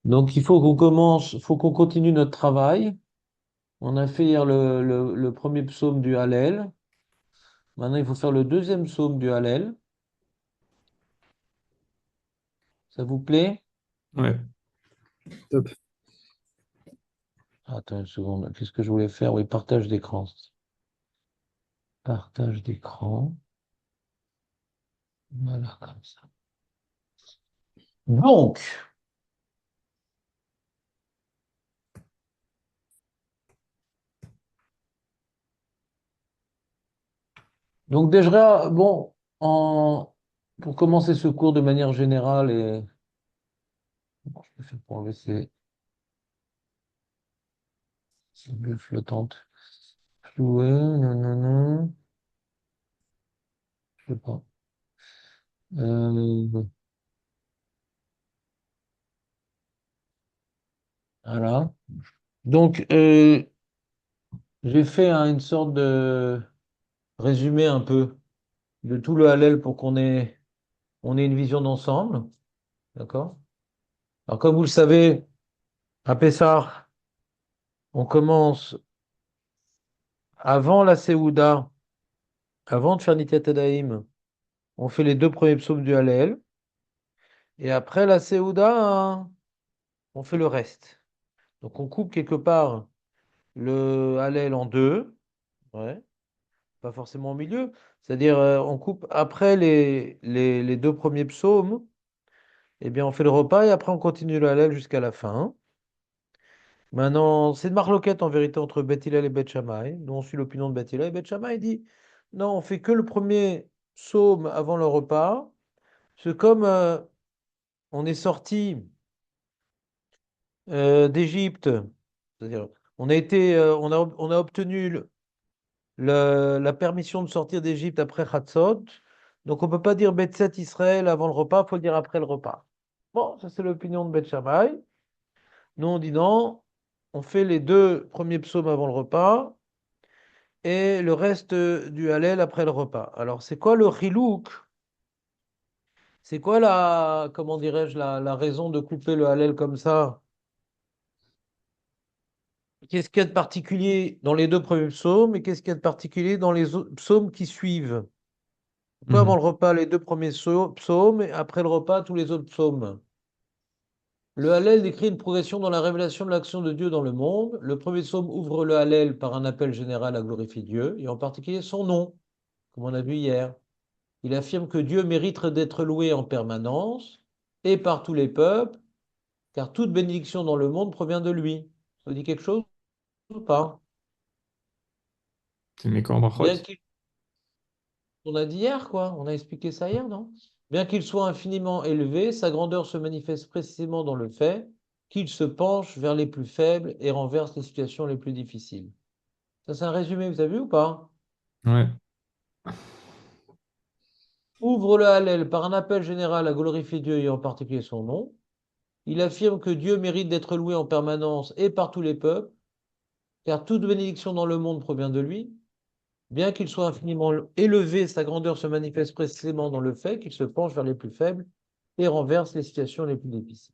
Donc, faut qu'on continue notre travail. On a fait hier le premier psaume du Hallel. Maintenant, il faut faire le deuxième psaume du Hallel. Ça vous plaît? Ouais. Top. Attends une seconde. Qu'est-ce que je voulais faire? Oui, partage d'écran. Partage d'écran. Voilà, comme ça. Donc, déjà, bon, pour commencer ce cours de manière générale, et bon, je peux faire pour enlever ces bulles flottantes. Flouer, non, non, non, je sais pas. Euh, voilà. Donc, j'ai fait une sorte de résumé un peu de tout le Hallel pour on ait une vision d'ensemble. D'accord? Alors, comme vous le savez, à Pessah, on commence avant la Séouda, avant de faire Nitiat Yadayim, on fait les deux premiers psaumes du Hallel. Et après la Séouda, on fait le reste. Donc, on coupe quelque part le Hallel en deux. Ouais. Pas forcément au milieu. C'est-à-dire, on coupe après les deux premiers psaumes. Eh bien, on fait le repas et après on continue le Hallel jusqu'à la fin. Maintenant, c'est une marloquette en vérité entre Beth Hillel et Beth Shammai. Nous, on suit l'opinion de Beth Hillel. Beth Shammai dit non, on fait que le premier psaume avant le repas. C'est comme on est sorti d'Égypte, c'est-à-dire on a obtenu la permission de sortir d'Égypte après Chatzot. Donc on ne peut pas dire Beth Set Israël avant le repas, il faut le dire après le repas. Bon, ça c'est l'opinion de Beth Shammai. Nous, on dit non, on fait les deux premiers psaumes avant le repas et le reste du Hallel après le repas. Alors, c'est quoi le chilouk? C'est quoi comment dirais-je, la raison de couper le Hallel comme ça? Qu'est-ce qu'il y a de particulier dans les deux premiers psaumes et qu'est-ce qu'il y a de particulier dans les autres psaumes qui suivent? Pourquoi avant le Mhm. repas les deux premiers psaumes et après le repas tous les autres psaumes? Le Hallel décrit une progression dans la révélation de l'action de Dieu dans le monde. Le premier psaume ouvre le Hallel par un appel général à glorifier Dieu, et en particulier son nom, comme on a vu hier. Il affirme que Dieu mérite d'être loué en permanence et par tous les peuples, car toute bénédiction dans le monde provient de lui. Ça vous dit quelque chose ou pas? C'est mes cordes. Bien qu'il, on a dit hier, quoi, on a expliqué ça hier, non? Bien qu'il soit infiniment élevé, sa grandeur se manifeste précisément dans le fait qu'il se penche vers les plus faibles et renverse les situations les plus difficiles. Ça, c'est un résumé, vous avez vu ou pas? Ouais. Ouvre le Hallel par un appel général à glorifier Dieu et en particulier son nom. Il affirme que Dieu mérite d'être loué en permanence et par tous les peuples, car toute bénédiction dans le monde provient de lui. Bien qu'il soit infiniment élevé, sa grandeur se manifeste précisément dans le fait qu'il se penche vers les plus faibles et renverse les situations les plus difficiles.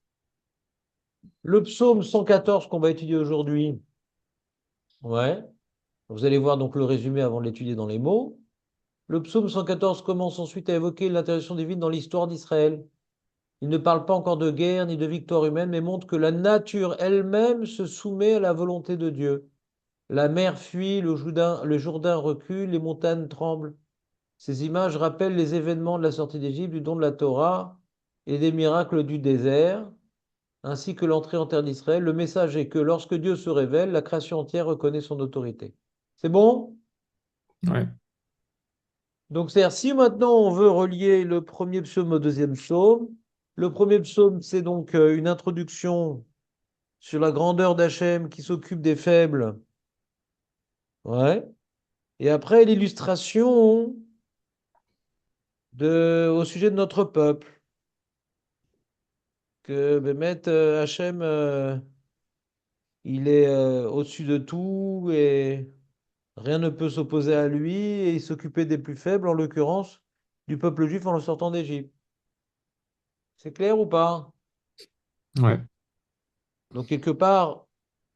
Le psaume 114 qu'on va étudier aujourd'hui, ouais, vous allez voir donc le résumé avant de l'étudier dans les mots. Le psaume 114 commence ensuite à évoquer l'intervention divine dans l'histoire d'Israël. Il ne parle pas encore de guerre ni de victoire humaine, mais montre que la nature elle-même se soumet à la volonté de Dieu. La mer fuit, le Jourdain recule, les montagnes tremblent. Ces images rappellent les événements de la sortie d'Égypte, du don de la Torah et des miracles du désert, ainsi que l'entrée en terre d'Israël. Le message est que lorsque Dieu se révèle, la création entière reconnaît son autorité. C'est bon? Ouais. Donc, c'est-à-dire, si maintenant on veut relier le premier psaume au deuxième psaume, le premier psaume, c'est donc une introduction sur la grandeur d'Hachem qui s'occupe des faibles. Ouais. Et après, l'illustration au sujet de notre peuple. Que Bémet, Hachem, il est au-dessus de tout et rien ne peut s'opposer à lui et il s'occupait des plus faibles, en l'occurrence du peuple juif en le sortant d'Égypte. C'est clair ou pas? Ouais. Donc, quelque part,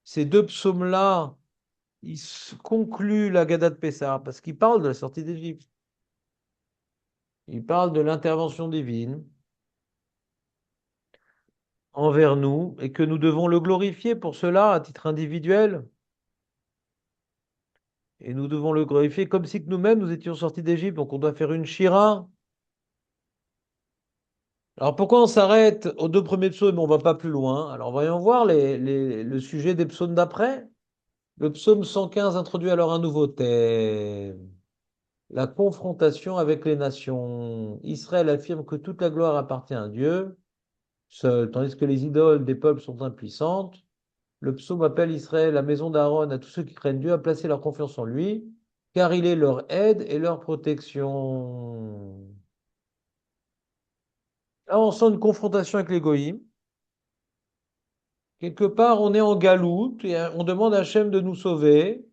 ces deux psaumes-là, concluent la Gada de Pessah parce qu'ils parlent de la sortie d'Égypte. Ils parlent de l'intervention divine envers nous et que nous devons le glorifier pour cela à titre individuel. Et nous devons le glorifier comme si que nous-mêmes nous étions sortis d'Égypte. Donc on doit faire une shira. Alors pourquoi on s'arrête aux deux premiers psaumes et on ne va pas plus loin? Alors voyons voir le sujet des psaumes d'après. Le psaume 115 introduit alors un nouveau thème. La confrontation avec les nations. Israël affirme que toute la gloire appartient à Dieu seul, tandis que les idoles des peuples sont impuissantes. Le psaume appelle Israël, la maison d'Aaron, à tous ceux qui craignent Dieu, à placer leur confiance en lui, car il est leur aide et leur protection. Là, on sent une confrontation avec les goïms. Quelque part, on est en galoute et on demande à Hachem de nous sauver,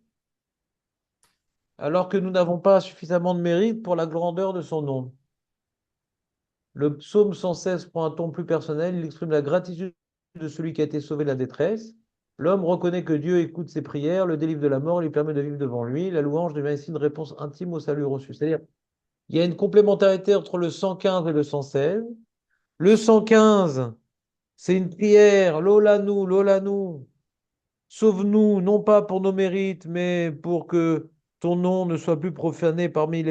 alors que nous n'avons pas suffisamment de mérite pour la grandeur de son nom. Le psaume 116 prend un ton plus personnel, il exprime la gratitude de celui qui a été sauvé de la détresse. L'homme reconnaît que Dieu écoute ses prières, le délivre de la mort, lui permet de vivre devant lui. La louange devient ainsi une réponse intime au salut reçu. C'est-à-dire, il y a une complémentarité entre le 115 et le 116. Le 115, c'est une prière, Lolanou, Lolanou, sauve-nous, non pas pour nos mérites, mais pour que ton nom ne soit plus profané parmi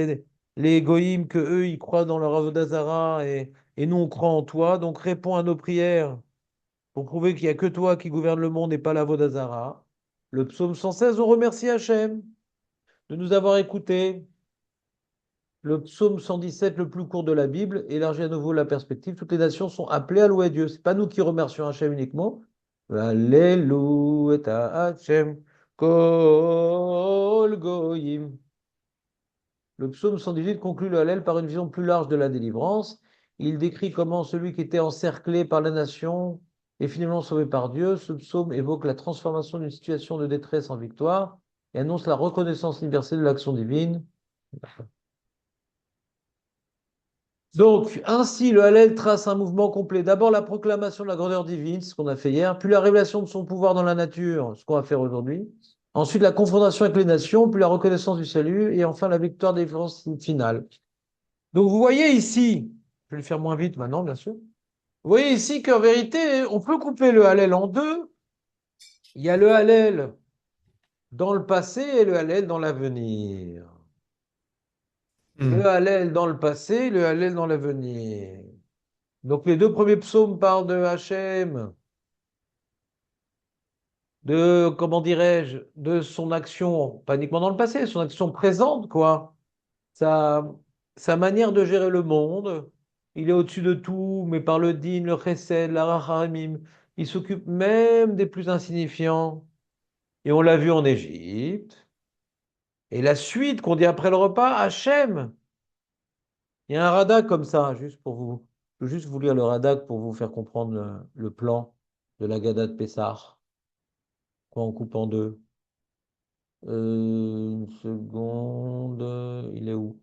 les goïms, que eux, ils croient dans leur Avodazara et nous, on croit en toi. Donc, réponds à nos prières pour prouver qu'il n'y a que toi qui gouverne le monde et pas l'Avodazara. Le psaume 116, on remercie Hachem de nous avoir écoutés. Le psaume 117, le plus court de la Bible, élargit à nouveau la perspective. Toutes les nations sont appelées à louer Dieu. Ce n'est pas nous qui remercions Hachem uniquement. Alléluia Hachem, Kol Goyim. Le psaume 118 conclut le Hallel par une vision plus large de la délivrance. Il décrit comment celui qui était encerclé par la nation est finalement sauvé par Dieu. Ce psaume évoque la transformation d'une situation de détresse en victoire et annonce la reconnaissance universelle de l'action divine. Donc, ainsi, le Hallel trace un mouvement complet. D'abord, la proclamation de la grandeur divine, ce qu'on a fait hier, puis la révélation de son pouvoir dans la nature, ce qu'on va faire aujourd'hui. Ensuite, la confrontation avec les nations, puis la reconnaissance du salut, et enfin la victoire des forces finales. Donc, vous voyez ici, je vais le faire moins vite maintenant, bien sûr. Vous voyez ici qu'en vérité, on peut couper le Hallel en deux. Il y a le Hallel dans le passé et le Hallel dans l'avenir. Le Hmm. Hallel dans le passé, le Hallel dans l'avenir. Donc les deux premiers psaumes parlent de Hachem, de, comment dirais-je, de son action, pas uniquement dans le passé, son action présente, quoi. Sa, sa manière de gérer le monde. Il est au-dessus de tout, mais par le din, le chesed, la rachamim, il s'occupe même des plus insignifiants. Et on l'a vu en Égypte. Et la suite qu'on dit après le repas, Hachem. Il y a un radak comme ça, juste pour vous. Je veux juste vous lire le radak pour vous faire comprendre le plan de la Gada de Pessah. Quoi, on coupe en deux. Une seconde. Il est où?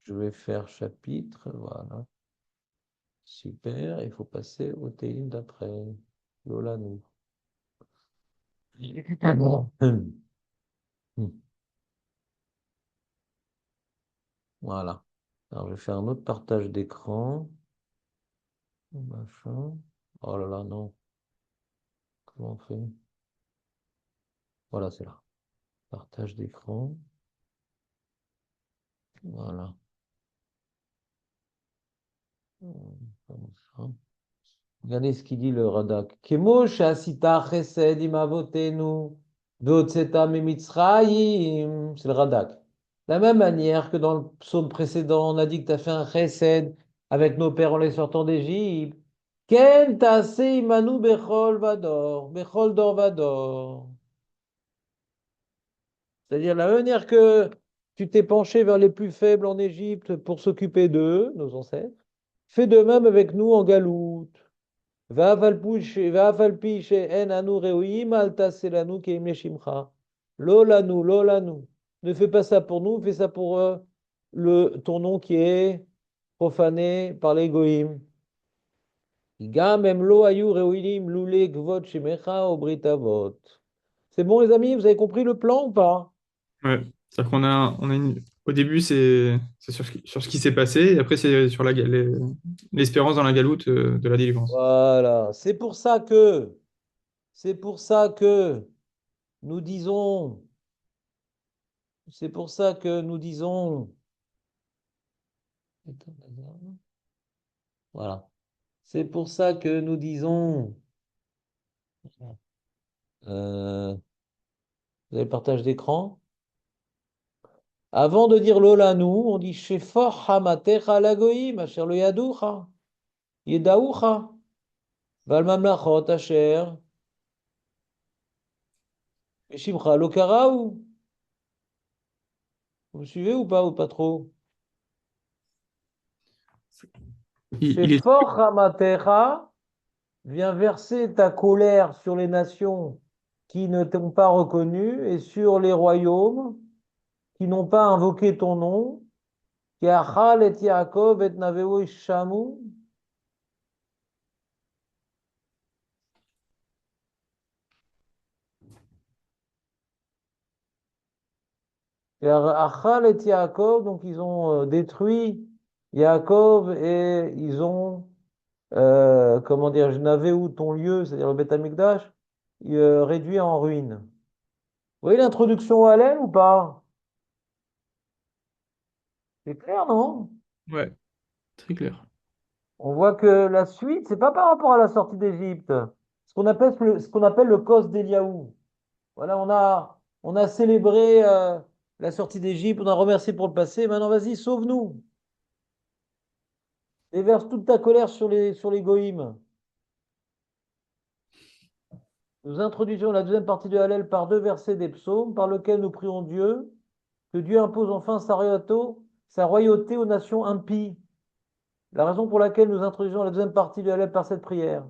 Je vais faire chapitre. Voilà. Super. Il faut passer au Télim d'après. Lola, nous. Ah bon. Voilà. Alors, je vais faire un autre partage d'écran. Machin. Oh là là, non. Comment on fait? Voilà, c'est là. Partage d'écran. Voilà. Comme ça. Regardez ce qu'il dit le Radak. Kemo shasita chesed im avotenu vehotzeta mimitzrayim. C'est le Radak. De la même manière que dans le psaume précédent, on a dit que tu as fait un chesed avec nos pères en les sortant d'Égypte. Ken tase imanu bechol vador, bechol dor vador. C'est-à-dire la manière que tu t'es penché vers les plus faibles en Égypte pour s'occuper d'eux, nos ancêtres, fais de même avec nous en galoute. ואף על פי שאין אנו ראויים, אל תעשה לנו כי אם לשמך. לא לנו, לא לנו. Ne fais pas ça pour nous, fais ça pour ton nom qui est profané par les goïms. Gam em lo ayu reoilim lule gvot shemecha o brit avot. C'est bon, les amis, vous avez compris le plan ou pas? Ouais. C'est-à-dire au début, c'est sur ce qui s'est passé, et après, c'est sur l'espérance dans la galoute de la délivrance. Voilà. C'est pour ça que nous disons, c'est pour ça que nous disons, voilà. C'est pour ça que nous disons, vous avez le partage d'écran? Avant de dire Lola nous, on dit Shefor Hamatecha Lagoïm, Asher lo Yadoucha, Yedaoucha, Val Mamlachot Asher, Shimcha lo Karaou. Vous me suivez ou pas trop? Il est... Shefor Hamatecha, viens verser ta colère sur les nations qui ne t'ont pas reconnu et sur les royaumes qui n'ont pas invoqué ton nom. Ki achal et Yaakov et Naveo Ishamu. Et Achal et Yaakov, donc ils ont détruit Yaakov et ils ont, comment dire, Naveu, ton lieu, c'est-à-dire le Beth Amikdash, réduit en ruine. Vous voyez l'introduction au Hallel ou pas? C'est clair, non? Ouais, très clair. On voit que la suite, c'est pas par rapport à la sortie d'Égypte. Ce qu'on appelle le Kos d'Eliaou. Voilà, on a célébré la sortie d'Égypte, on a remercié pour le passé. Maintenant, vas-y, sauve-nous. Déverse toute ta colère sur les goïms. Nous introduisons la deuxième partie de Hallel par deux versets des psaumes, par lesquels nous prions Dieu, que Dieu impose enfin sa royauté aux nations impies. La raison pour laquelle nous introduisons la deuxième partie de Hallel par cette prière.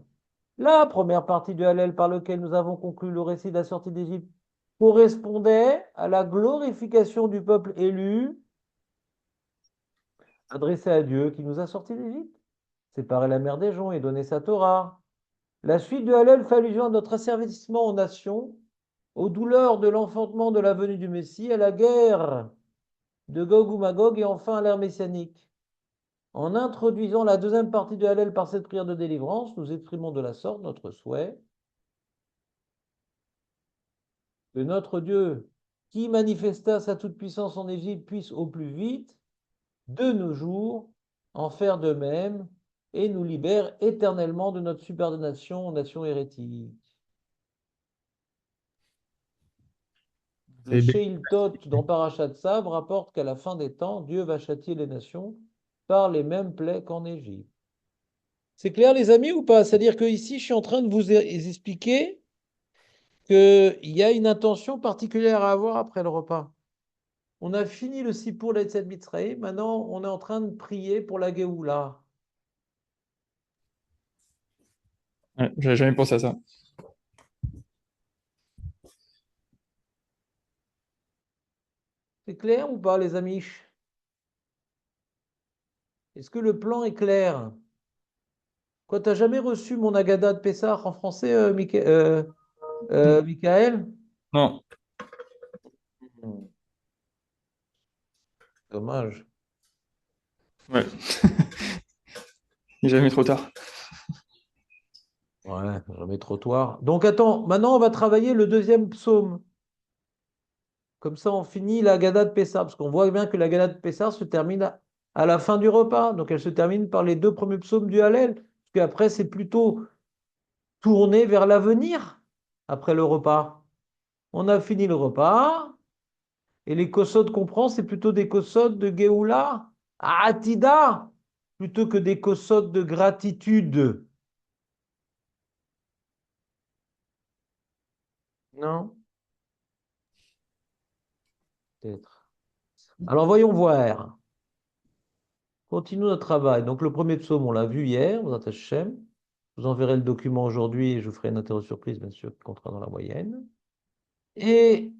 La première partie du Hallel par laquelle nous avons conclu le récit de la sortie d'Égypte correspondait à la glorification du peuple élu adressé à Dieu qui nous a sortis d'Égypte, séparé la mer des joncs et donné sa Torah. La suite du Hallel fait allusion à notre asservissement aux nations, aux douleurs de l'enfantement de la venue du Messie, à la guerre de Gog ou Magog et enfin à l'ère messianique. En introduisant la deuxième partie du Hallel par cette prière de délivrance, nous exprimons de la sorte notre souhait que notre Dieu, qui manifesta sa toute-puissance en Égypte, puisse au plus vite, de nos jours, en faire de même et nous libère éternellement de notre subordination aux nations hérétiques. Le C'est bête. Sheiltot dans Parashat Tzav rapporte qu'à la fin des temps, Dieu va châtier les nations par les mêmes plaies qu'en Égypte. C'est clair, les amis, ou pas? C'est-à-dire que ici, je suis en train de vous expliquer qu'il y a une intention particulière à avoir après le repas. On a fini le Sipour l'Etzet Mitzrayim, maintenant on est en train de prier pour la Géoula. Ouais, j'avais jamais pensé à ça. C'est clair ou pas, les amis? Est-ce que le plan est clair? Quoi, t'as jamais reçu mon Agada de Pessah en français, Michael? Non, Hmm, dommage. ouais, il est jamais trop tard. Ouais, jamais trottoir. Donc attends, maintenant on va travailler le deuxième psaume. Comme ça, on finit la Gada de Pessah, parce qu'on voit bien que la Gada de Pessah se termine à la fin du repas. Donc elle se termine par les deux premiers psaumes du Hallel. Puis après, c'est plutôt tourné vers l'avenir, après le repas. On a fini le repas, et les kosod qu'on prend, c'est plutôt des kosod de Géoula, Atida, plutôt que des kosod de gratitude. Non? Peut-être. Alors voyons voir. Continuons notre travail. Donc le premier psaume, on l'a vu hier, vous Hashem. Je vous enverrai le document aujourd'hui et je vous ferai une interro surprise, bien sûr, qui comptera dans la moyenne. Et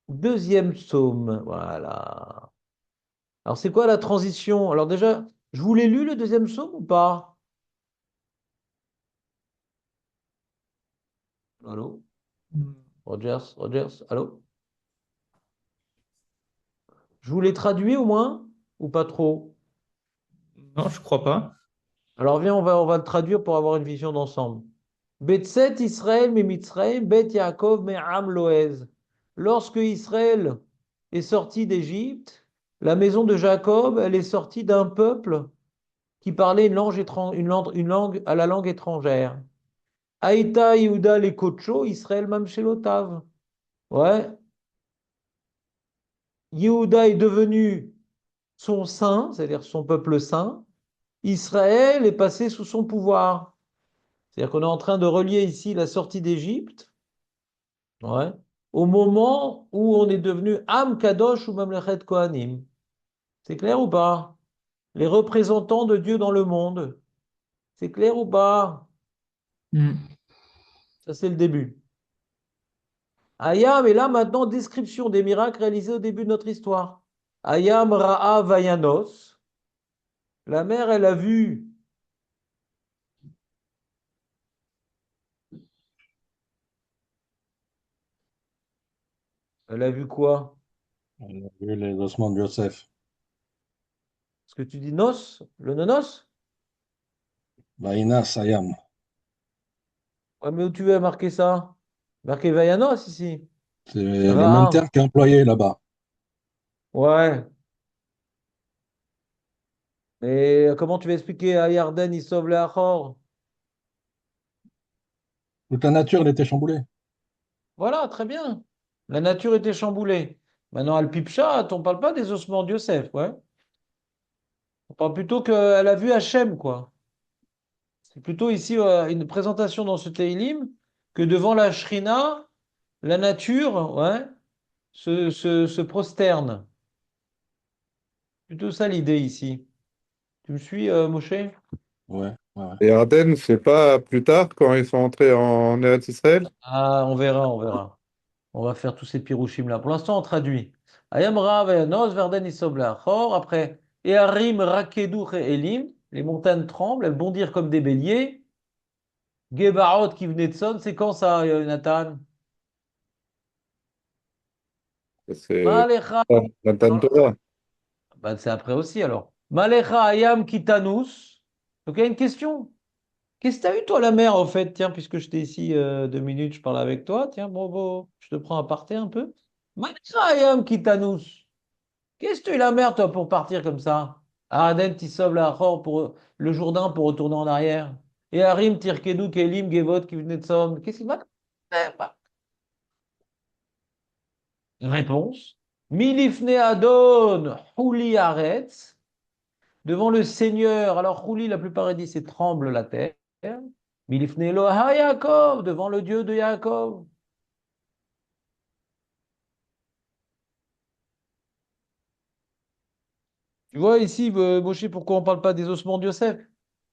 deuxième psaume, voilà. Alors c'est quoi la transition? Alors déjà, je vous l'ai lu le deuxième psaume ou pas? Allô? Rogers, Rogers, allô? Je vous l'ai traduit au moins? Ou pas trop? Non, je crois pas. Alors viens, on va le traduire pour avoir une vision d'ensemble. Betset Israël me Mitzrayim, Bet Yaakov me Am Loez. Lorsque Israël est sorti d'Égypte, la maison de Jacob, elle est sortie d'un peuple qui parlait une langue à la langue étrangère. Aïta Yehuda les Kocho, Israël Mamshelotav. Ouais, Yehuda est devenu son saint, c'est-à-dire son peuple saint. Israël est passé sous son pouvoir. C'est-à-dire qu'on est en train de relier ici la sortie d'Égypte, ouais, au moment où on est devenu Am Kadosh ou Mamlechet Kohanim. C'est clair ou pas? Les représentants de Dieu dans le monde. C'est clair ou pas? Hmm. Ça, c'est le début. Ayam, et là maintenant, description des miracles réalisés au début de notre histoire. Ayam Ra'a Vayanos. La mère, elle a vu. Elle a vu quoi? On a vu les ossements de Joseph. Ce que tu dis nos? Le nonos? Vaïna Sayam. Ouais, mais où tu veux marquer ça? Marqué Vayanos ici. C'est le même Ra'a. terme qui est employé là-bas. Ouais. Mais comment tu vas expliquer à Yarden, il sauve les Achor? Toute la nature, elle était chamboulée. Voilà, très bien. La nature était chamboulée. Maintenant, Al-Pipchat, on ne parle pas des ossements de Yosef, ouais. On parle plutôt qu'elle a vu Hachem, quoi. C'est plutôt ici une présentation dans ce Teilim que devant la Shrina, la nature, ouais, se prosterne. Plutôt ça l'idée ici. Tu me suis, Moshe? Ouais, ouais, ouais. Et Ardennes, c'est pas plus tard, quand ils sont entrés en Eretz Israël? Ah, on verra, on verra. On va faire tous ces pirouchim là. Pour l'instant, on traduit. Ayam Rav Ayanos, Verden Isob Leachor. Après, Eharim Rakedu Elim. Les montagnes tremblent, elles bondirent comme des béliers. Gebarot qui venait de sonne. C'est quand ça, Nathan? C'est Malecha. Matan Torah. Ben, c'est après aussi alors. Malecha Ayam Kitanus. Donc il y a une question. Qu'est-ce que tu as eu toi la mer en fait? Tiens, puisque j'étais ici 2 minutes, je parle avec toi. Tiens, bon, bon, je te prends à parté un peu. Malecha Ayam Kitanus. Qu'est-ce que tu es la mère, toi, pour partir comme ça? Araden, Tisov, Lahor, pour le Jourdain, pour retourner en arrière. Et Harim, Tirkedou, Kelim, Gevot, qui venait de Somme. Qu'est-ce qu'il va faire? Réponse. Milifne Adon, Houli Aretz, devant le Seigneur. Alors, Houli, la plupart disent, c'est tremble la terre. Milifne Eloha Yaakov, devant le Dieu de Yaakov. Tu vois ici, Moshe, pourquoi on ne parle pas des ossements de Yosef?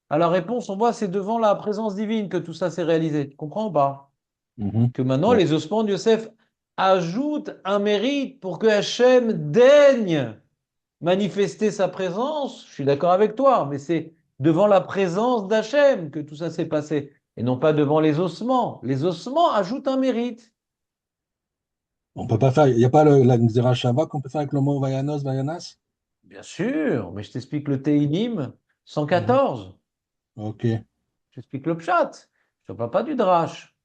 À la réponse, on voit, c'est devant la présence divine que tout ça s'est réalisé. Tu comprends ou pas? Mhm. Que maintenant, Ouais. les ossements de Yosef ajoutent un mérite pour que Hachem daigne manifester sa présence. Je suis d'accord avec toi, mais c'est devant la présence d'Hachem que tout ça s'est passé, et non pas devant les ossements. Les ossements ajoutent un mérite. On peut pas faire, il n'y a pas la Gzera Shava qu'on peut faire avec le mot Vayanos, Vayanas? Bien sûr, mais je t'explique le Teilim Mhm. 114. Ok. Je t'explique le Pshat. Je ne parle pas du Drash.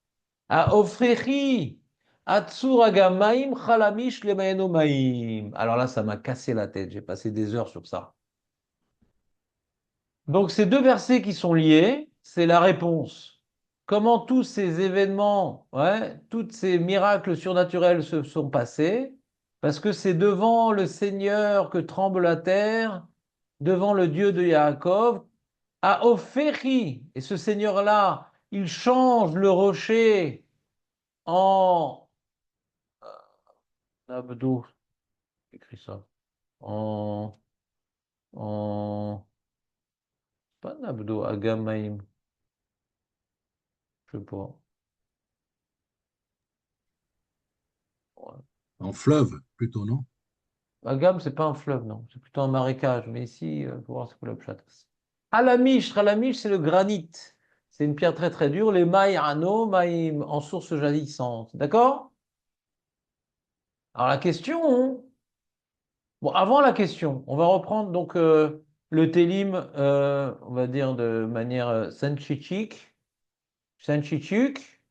Ofrechi, Atsur Agamaim, Chalamish Lemaenomaim. Alors là, ça m'a cassé la tête. J'ai passé des heures sur ça. Donc, ces deux versets qui sont liés, c'est la réponse. Comment tous ces événements, ouais, tous ces miracles surnaturels se sont passés? Parce que c'est devant le Seigneur que tremble la terre, devant le Dieu de Yaakov, à Ofrechi. Et ce Seigneur-là, il change le rocher en Nabdo, écrit ça. En, en, pas Nabdo, Agamaim, je sais pas. Ouais. En fleuve, plutôt, non? Agam, c'est pas un fleuve, non. C'est plutôt un marécage. Mais ici, il faut voir ce que le pshat. Alamish, Alamish, c'est le granit. C'est une pierre très très dure, les maï ano, maïm, en source jaillissante. D'accord? Alors la question, bon, avant la question, on va reprendre donc le télim, on va dire de manière synthétique. Synthétique.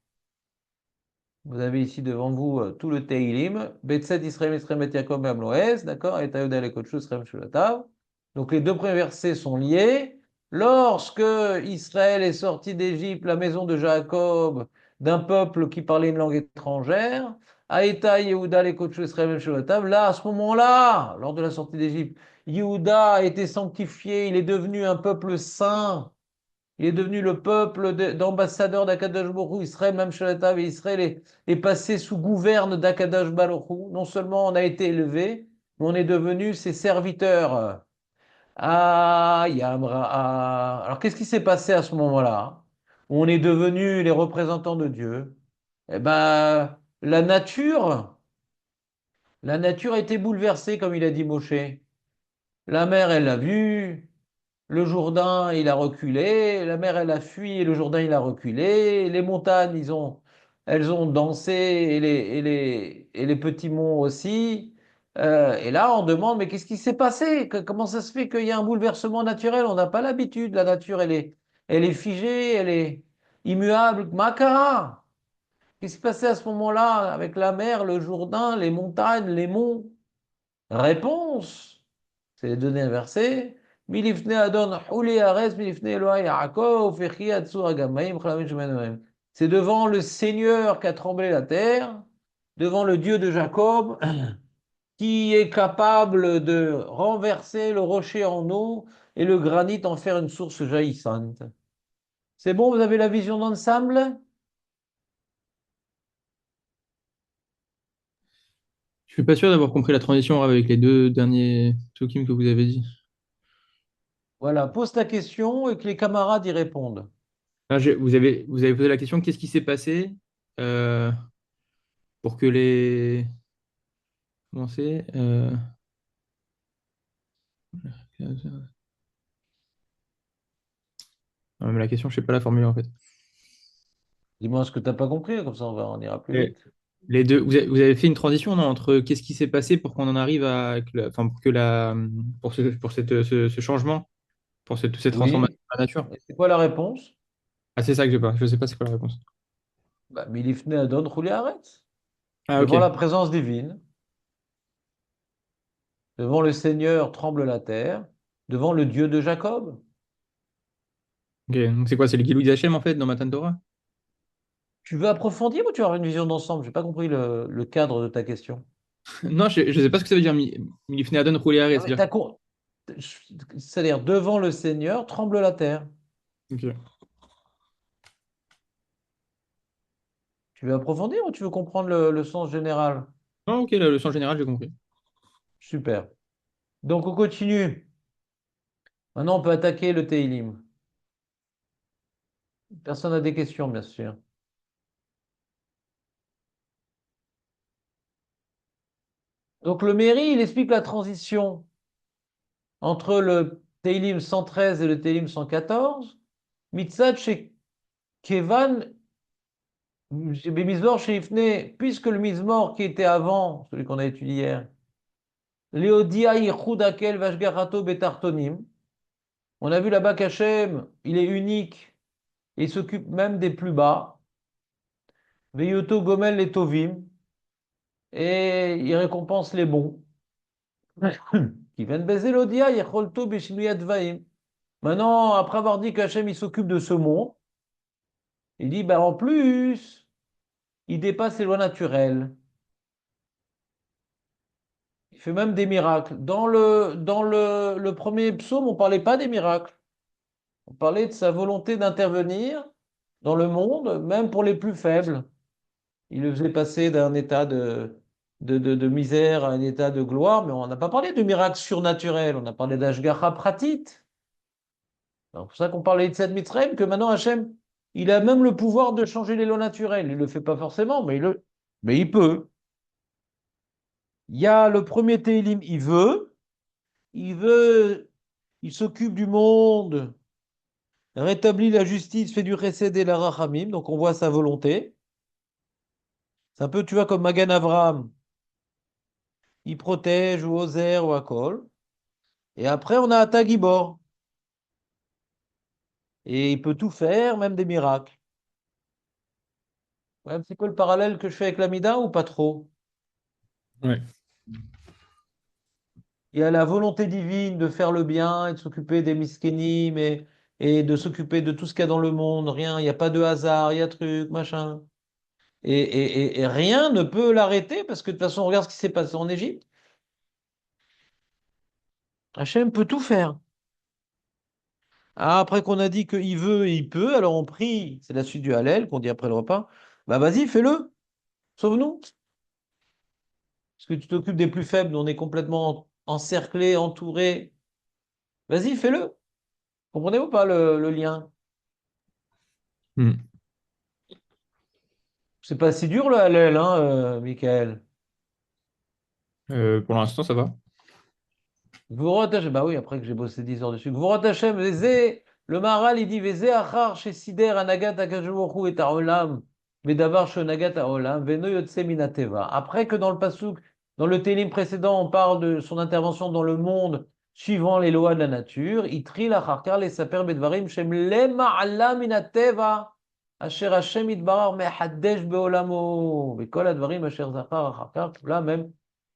Vous avez ici devant vous tout le Teilim. Betset Israël, Israël, Bet Yaakov, et Loez, d'accord? Et Taouda, les Kochou, Israël, Shulatav. Donc les deux premiers versets sont liés. Lorsque Israël est sorti d'Égypte, la maison de Jacob, d'un peuple qui parlait une langue étrangère, Aïta, Yehuda, les Kochou, Israël, Shulatav. Là, à ce moment-là, lors de la sortie d'Égypte, Yehuda a été sanctifié, il est devenu un peuple saint. Il est devenu le peuple d'ambassadeurs d'Akadosh Baruch Hu. Israël, même Shalatav et Israël est passé sous gouverne d'Akadosh Baruch Hu. Non seulement on a été élevé, mais on est devenu ses serviteurs. Ah, Yamra. Ah. Alors qu'est-ce qui s'est passé à ce moment-là? Où on est devenu les représentants de Dieu. Eh ben, la nature a été bouleversée, comme il a dit Moshe. La mer, elle l'a vu. Le Jourdain, il a reculé, la mer, elle a fui et le Jourdain, il a reculé. Les montagnes, elles ont dansé et les petits monts aussi. Et là, on demande, mais qu'est-ce qui s'est passé? Comment ça se fait qu'il y a un bouleversement naturel? On n'a pas l'habitude. La nature, elle est figée, elle est immuable. Makara. Qu'est-ce qui s'est passé à ce moment-là avec la mer, le Jourdain, les montagnes, les monts? Réponse. C'est les données inversées. Milifne Adon Huli Ares, Milifne Eloah Yaakov, Fechi Atsur Agamaim, Chlamim Shemanoim. C'est devant le Seigneur qu'a tremblé la terre, devant le Dieu de Jacob, qui est capable de renverser le rocher en eau et le granit en faire une source jaillissante. C'est bon, vous avez la vision d'ensemble? Je suis pas sûr d'avoir compris la transition avec les deux derniers Tukim que vous avez dit. Voilà, pose ta question et que les camarades y répondent. Ah, vous avez posé la question, qu'est-ce qui s'est passé euh, pour que les... Comment c'est Ah, même la question, je sais pas la formuler en fait. Dis-moi ce que tu n'as pas compris, comme ça on ira plus Et vite. les deux, vous avez fait une transition non, entre qu'est-ce qui s'est passé pour qu'on en arrive enfin, pour ce changement, pour cette transformation Oui. de la nature. Et c'est quoi la réponse? Ah, c'est ça que j'ai pas. Je sais pas c'est quoi la réponse. Bah, Milifne Adon Roulé arrête. Ah, ok. Devant la présence divine, devant le Seigneur tremble la terre, devant le Dieu de Jacob. Ok. Donc c'est quoi? C'est le Gilou d'Hachem en fait dans Matan Torah? Tu veux approfondir ou tu as une vision d'ensemble? Je n'ai pas compris le cadre de ta question. Non, je sais pas ce que ça veut dire. Milifne Adon Roulé Ah, mais c'est-à-dire. c'est-à-dire, devant le Seigneur tremble la terre. Ok. Tu veux approfondir ou tu veux comprendre le sens général? Ah, ok, la leçon générale, j'ai compris. Super. Donc, on continue. Maintenant, on peut attaquer le Teilim. Personne n'a des questions, bien sûr. Donc, le Méri, il explique la transition entre le Teilim 113 et le Teilim 114. Mitzad chez Kevan, Mizmor chez Ifne, puisque le Mizmor qui était avant, celui qu'on a étudié hier, Léodia Yichud Akel Vashgarato Betartonim, on a vu là-bas qu'Hachem, il est unique et il s'occupe même des plus bas. Veyoto Gomel les Tovim, et il récompense les bons. Qui viennent baiser l'Odia, Yecholto Beshinuyat Vaim. Maintenant, après avoir dit qu'Hachem il s'occupe de ce monde, il dit ben, en plus, il dépasse les lois naturelles. Il fait même des miracles. Dans le premier psaume, on ne parlait pas des miracles. On parlait de sa volonté d'intervenir dans le monde, même pour les plus faibles. Il le faisait passer d'un état de misère à un état de gloire, mais on n'a pas parlé de miracles surnaturels, on a parlé d'Ashgacha pratit. C'est pour ça qu'on parlait de cette Mitzrayim, que maintenant Hachem, il a même le pouvoir de changer les lois naturelles. Il ne le fait pas forcément, mais il peut. Il y a le premier Télim, il veut, il s'occupe du monde rétablit la justice, fait du chesed et la rachamim, donc on voit sa volonté. C'est un peu, tu vois, comme Magan Avraham. Il protège ou Ozer ou Akol. Et après, on a Ata Gibor. Et il peut tout faire, même des miracles. Ouais, c'est quoi le parallèle que je fais avec l'Amida ou pas trop? Ouais. Il y a la volonté divine de faire le bien et de s'occuper des miskénim et de s'occuper de tout ce qu'il y a dans le monde. Rien, il n'y a pas de hasard, il y a truc, machin. Et rien ne peut l'arrêter parce que de toute façon, regarde ce qui s'est passé en Égypte. Hachem peut tout faire. Ah, après qu'on a dit qu'il veut et il peut, alors on prie, c'est la suite du Hallel qu'on dit après le repas. Bah vas-y, fais-le, sauve-nous. Parce que tu t'occupes des plus faibles, on est complètement encerclés, entourés. Vas-y, fais-le. Comprenez-vous pas le lien? Hmm. C'est pas si dur le Hallel, hein, Michael. Pour l'instant, ça va. Gvorot Hashem, bah oui, après que j'ai bossé 10 heures dessus. Gvorot Hashem, le Maharal, il dit, Vézé achar chez Sider, anagat akajouchou et haolam, vedavar shonagat haolam, veno yotse minateva. Après que dans le Passouk, dans le Télim précédent, on parle de son intervention dans le monde suivant les lois de la nature, Itri lacharkar les saper bedvarim, shem lema alla minateva, asher Hashem itbarar mehadesh beolamo, vekol advarim asher zachar acharkar, là même,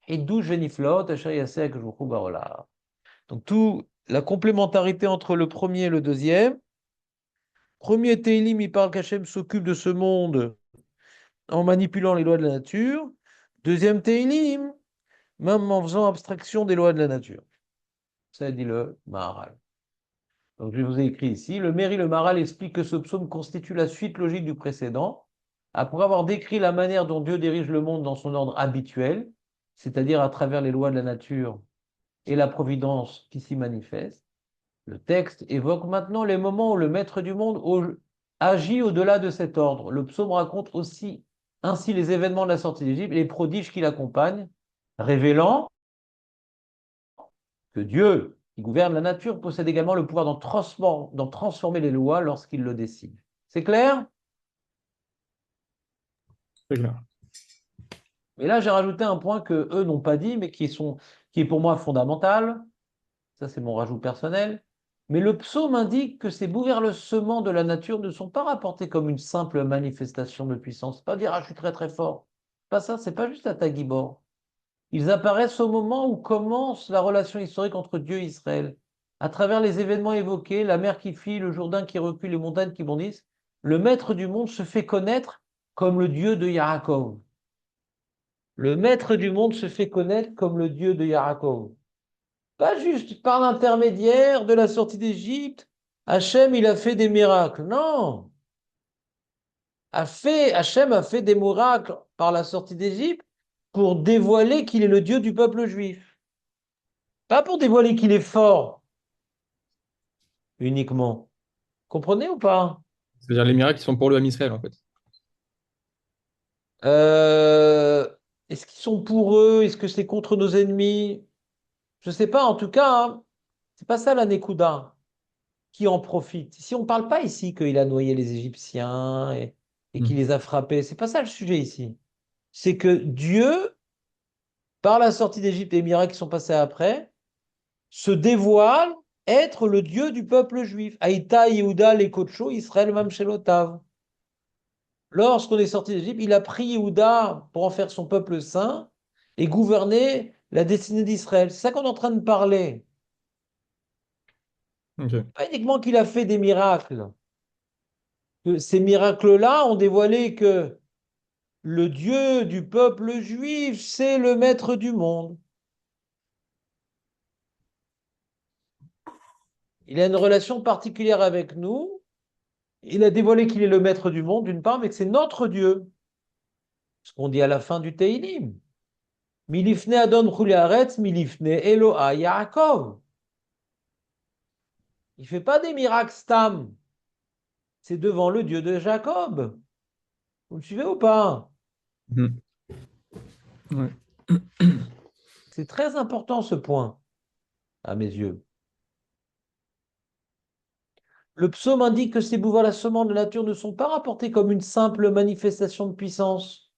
hiddush veniflot, asher yaseh akajouchou baolam. Donc, tout la complémentarité entre le premier et le deuxième. Premier Télim, il parle qu'Hachem s'occupe de ce monde en manipulant les lois de la nature. Deuxième Télim, même en faisant abstraction des lois de la nature. Ça dit le Maharal. Donc, je vous ai écrit ici. Le Méri, le Maharal explique que ce psaume constitue la suite logique du précédent. Après avoir décrit la manière dont Dieu dirige le monde dans son ordre habituel, c'est-à-dire à travers les lois de la nature et la providence qui s'y manifeste, le texte évoque maintenant les moments où le maître du monde agit au-delà de cet ordre. Le psaume raconte aussi ainsi les événements de la sortie d'Égypte et les prodiges qui l'accompagnent, révélant que Dieu, qui gouverne la nature, possède également le pouvoir d'en transformer les lois lorsqu'il le décide. C'est clair? C'est clair. Et là, j'ai rajouté un point que eux n'ont pas dit, mais qui est pour moi fondamental. Ça, c'est mon rajout personnel. Mais le psaume indique que ces bouleversements de la nature ne sont pas rapportés comme une simple manifestation de puissance. Pas dire, ah, je suis très très fort. Pas ça, c'est pas juste à Tagibor. Ils apparaissent au moment où commence la relation historique entre Dieu et Israël. À travers les événements évoqués, la mer qui file, le Jourdain qui recule, les montagnes qui bondissent, le maître du monde se fait connaître comme le Dieu de Yaakov. Le maître du monde se fait connaître comme le Dieu de Yaakov. Pas juste par l'intermédiaire de la sortie d'Égypte, Hachem, il a fait des miracles. Non. Hachem a fait des miracles par la sortie d'Égypte pour dévoiler qu'il est le Dieu du peuple juif. Pas pour dévoiler qu'il est fort uniquement. Comprenez ou pas? C'est-à-dire les miracles qui sont pour le Ham Israël, en fait. Euh, Est-ce qu'ils sont pour eux? Est-ce que c'est contre nos ennemis? Je ne sais pas. En tout cas, hein, c'est pas ça la Nekuda. Qui en profite. Si on ne parle pas ici qu'il a noyé les Égyptiens et Hmm. qu'il les a frappés, c'est pas ça le sujet ici. C'est que Dieu, par la sortie d'Égypte et les miracles qui sont passés après, se dévoile être le Dieu du peuple juif. Aïta, Yehuda, les Kocho, Israël, Mamshelotav. Lorsqu'on est sorti d'Égypte, il a pris Yehuda pour en faire son peuple saint et gouverner la destinée d'Israël. C'est ça qu'on est en train de parler. Ok. Pas uniquement qu'il a fait des miracles. Que ces miracles-là ont dévoilé que le Dieu du peuple juif, c'est le maître du monde. Il a une relation particulière avec nous. Il a dévoilé qu'il est le maître du monde, d'une part, mais que c'est notre Dieu. Ce qu'on dit à la fin du Teilim. Milifne Adon Chuliaretz, Milifne Eloa Yaakov. Il ne fait pas des miracles stam. C'est devant le Dieu de Jacob. Vous me suivez ou pas? Hmm. Ouais. C'est très important ce point, à mes yeux. Le psaume indique que ces bouleversements de la nature ne sont pas rapportés comme une simple manifestation de puissance.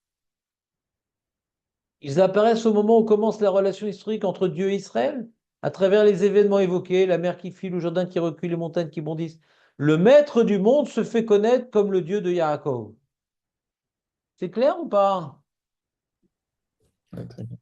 Ils apparaissent au moment où commence la relation historique entre Dieu et Israël, à travers les événements évoqués, la mer qui file, le Jourdain qui recule, les montagnes qui bondissent. Le maître du monde se fait connaître comme le Dieu de Yaakov. C'est clair ou pas? Ouais, très bien.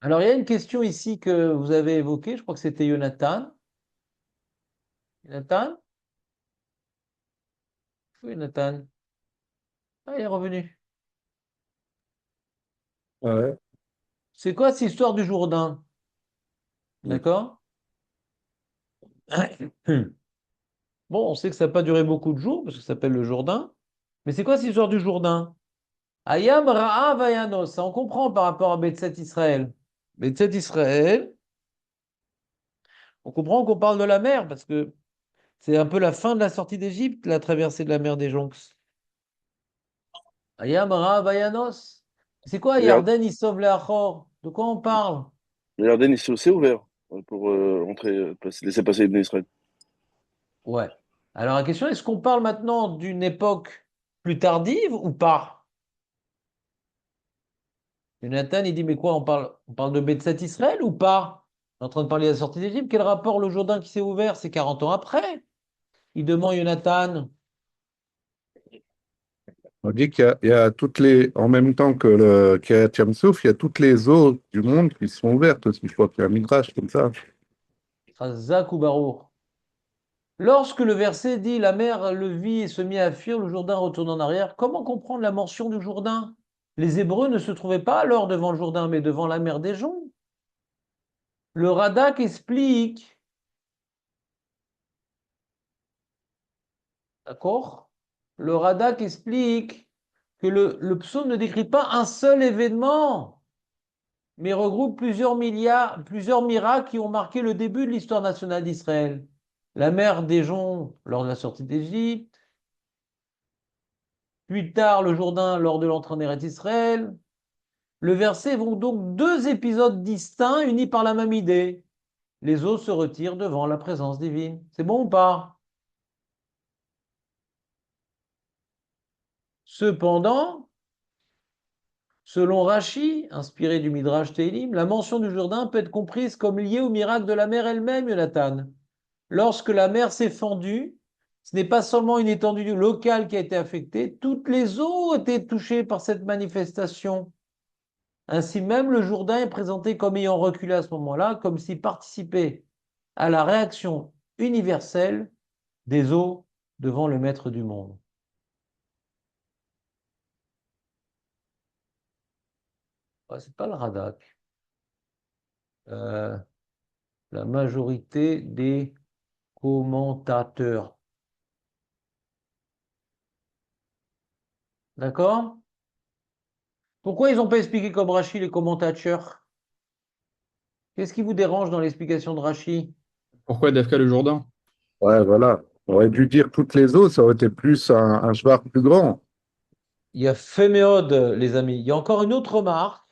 Alors, il y a une question ici que vous avez évoquée, je crois que c'était Jonathan. Jonathan? Oui, Jonathan. Ah, il est revenu. Ouais. C'est quoi cette histoire du Jourdain? D'accord? Bon, on sait que ça n'a pas duré beaucoup de jours, parce que ça s'appelle le Jourdain. Mais c'est quoi cette histoire du Jourdain? Ayam Ra'a Vayanos, ça on comprend par rapport à Bethsat Israël. Bethsat Israël, on comprend qu'on parle de la mer, parce que c'est un peu la fin de la sortie d'Égypte, la traversée de la mer des Jonques. Ayam Ra'a Vayanos. C'est quoi Les, Ar- Yarden, il sauve les Achor? De quoi on parle? les Ardennes, ils sont aussi ouverts pour entrer, laisser passer les Israël. Ouais. Alors la question, est-ce qu'on parle maintenant d'une époque plus tardive ou pas? Jonathan, il dit, mais quoi, on parle de Bethsat Israël ou pas? On est en train de parler de la sortie d'Égypte. Quel rapport le Jourdain qui s'est ouvert? C'est 40 ans après. Il demande Jonathan. On dit qu'il y a toutes les, en même temps que le Kiryat Yam-Souf, il y a toutes les eaux du monde qui sont ouvertes aussi. Je crois qu'il y a un midrash comme ça. Chazak ou Baruch. Lorsque le verset dit la mer le vit et se mit à fuir, le Jourdain retourne en arrière, comment comprendre la mention du Jourdain? Les Hébreux ne se trouvaient pas alors devant le Jourdain, mais devant la mer des Joncs. Le Radak explique, d'accord? Le Radak explique que le psaume ne décrit pas un seul événement, mais regroupe plusieurs miracles qui ont marqué le début de l'histoire nationale d'Israël. La mer des Joncs lors de la sortie d'Égypte, plus tard le Jourdain lors de l'entrée en Eretz Israël. Le verset évoque donc deux épisodes distincts unis par la même idée. Les eaux se retirent devant la présence divine. C'est bon ou pas? Cependant, selon Rachi, inspiré du Midrash Tehillim, la mention du Jourdain peut être comprise comme liée au miracle de la mer elle-même, Jonathan. Lorsque la mer s'est fendue, ce n'est pas seulement une étendue locale qui a été affectée, toutes les eaux ont été touchées par cette manifestation. Ainsi même, le Jourdain est présenté comme ayant reculé à ce moment-là, comme s'il participait à la réaction universelle des eaux devant le Maître du monde. Ouais, c'est pas le Radak. Euh, la majorité des commentateurs. D'accord? Pourquoi ils n'ont pas expliqué comme Rachi les commentateurs? Qu'est-ce qui vous dérange dans l'explication de Rachi? Pourquoi Dafka le Jourdain? Ouais, voilà. On aurait dû dire toutes les eaux, ça aurait été plus un shvar plus grand. Il y a Féméode, les amis. Il y a encore une autre remarque.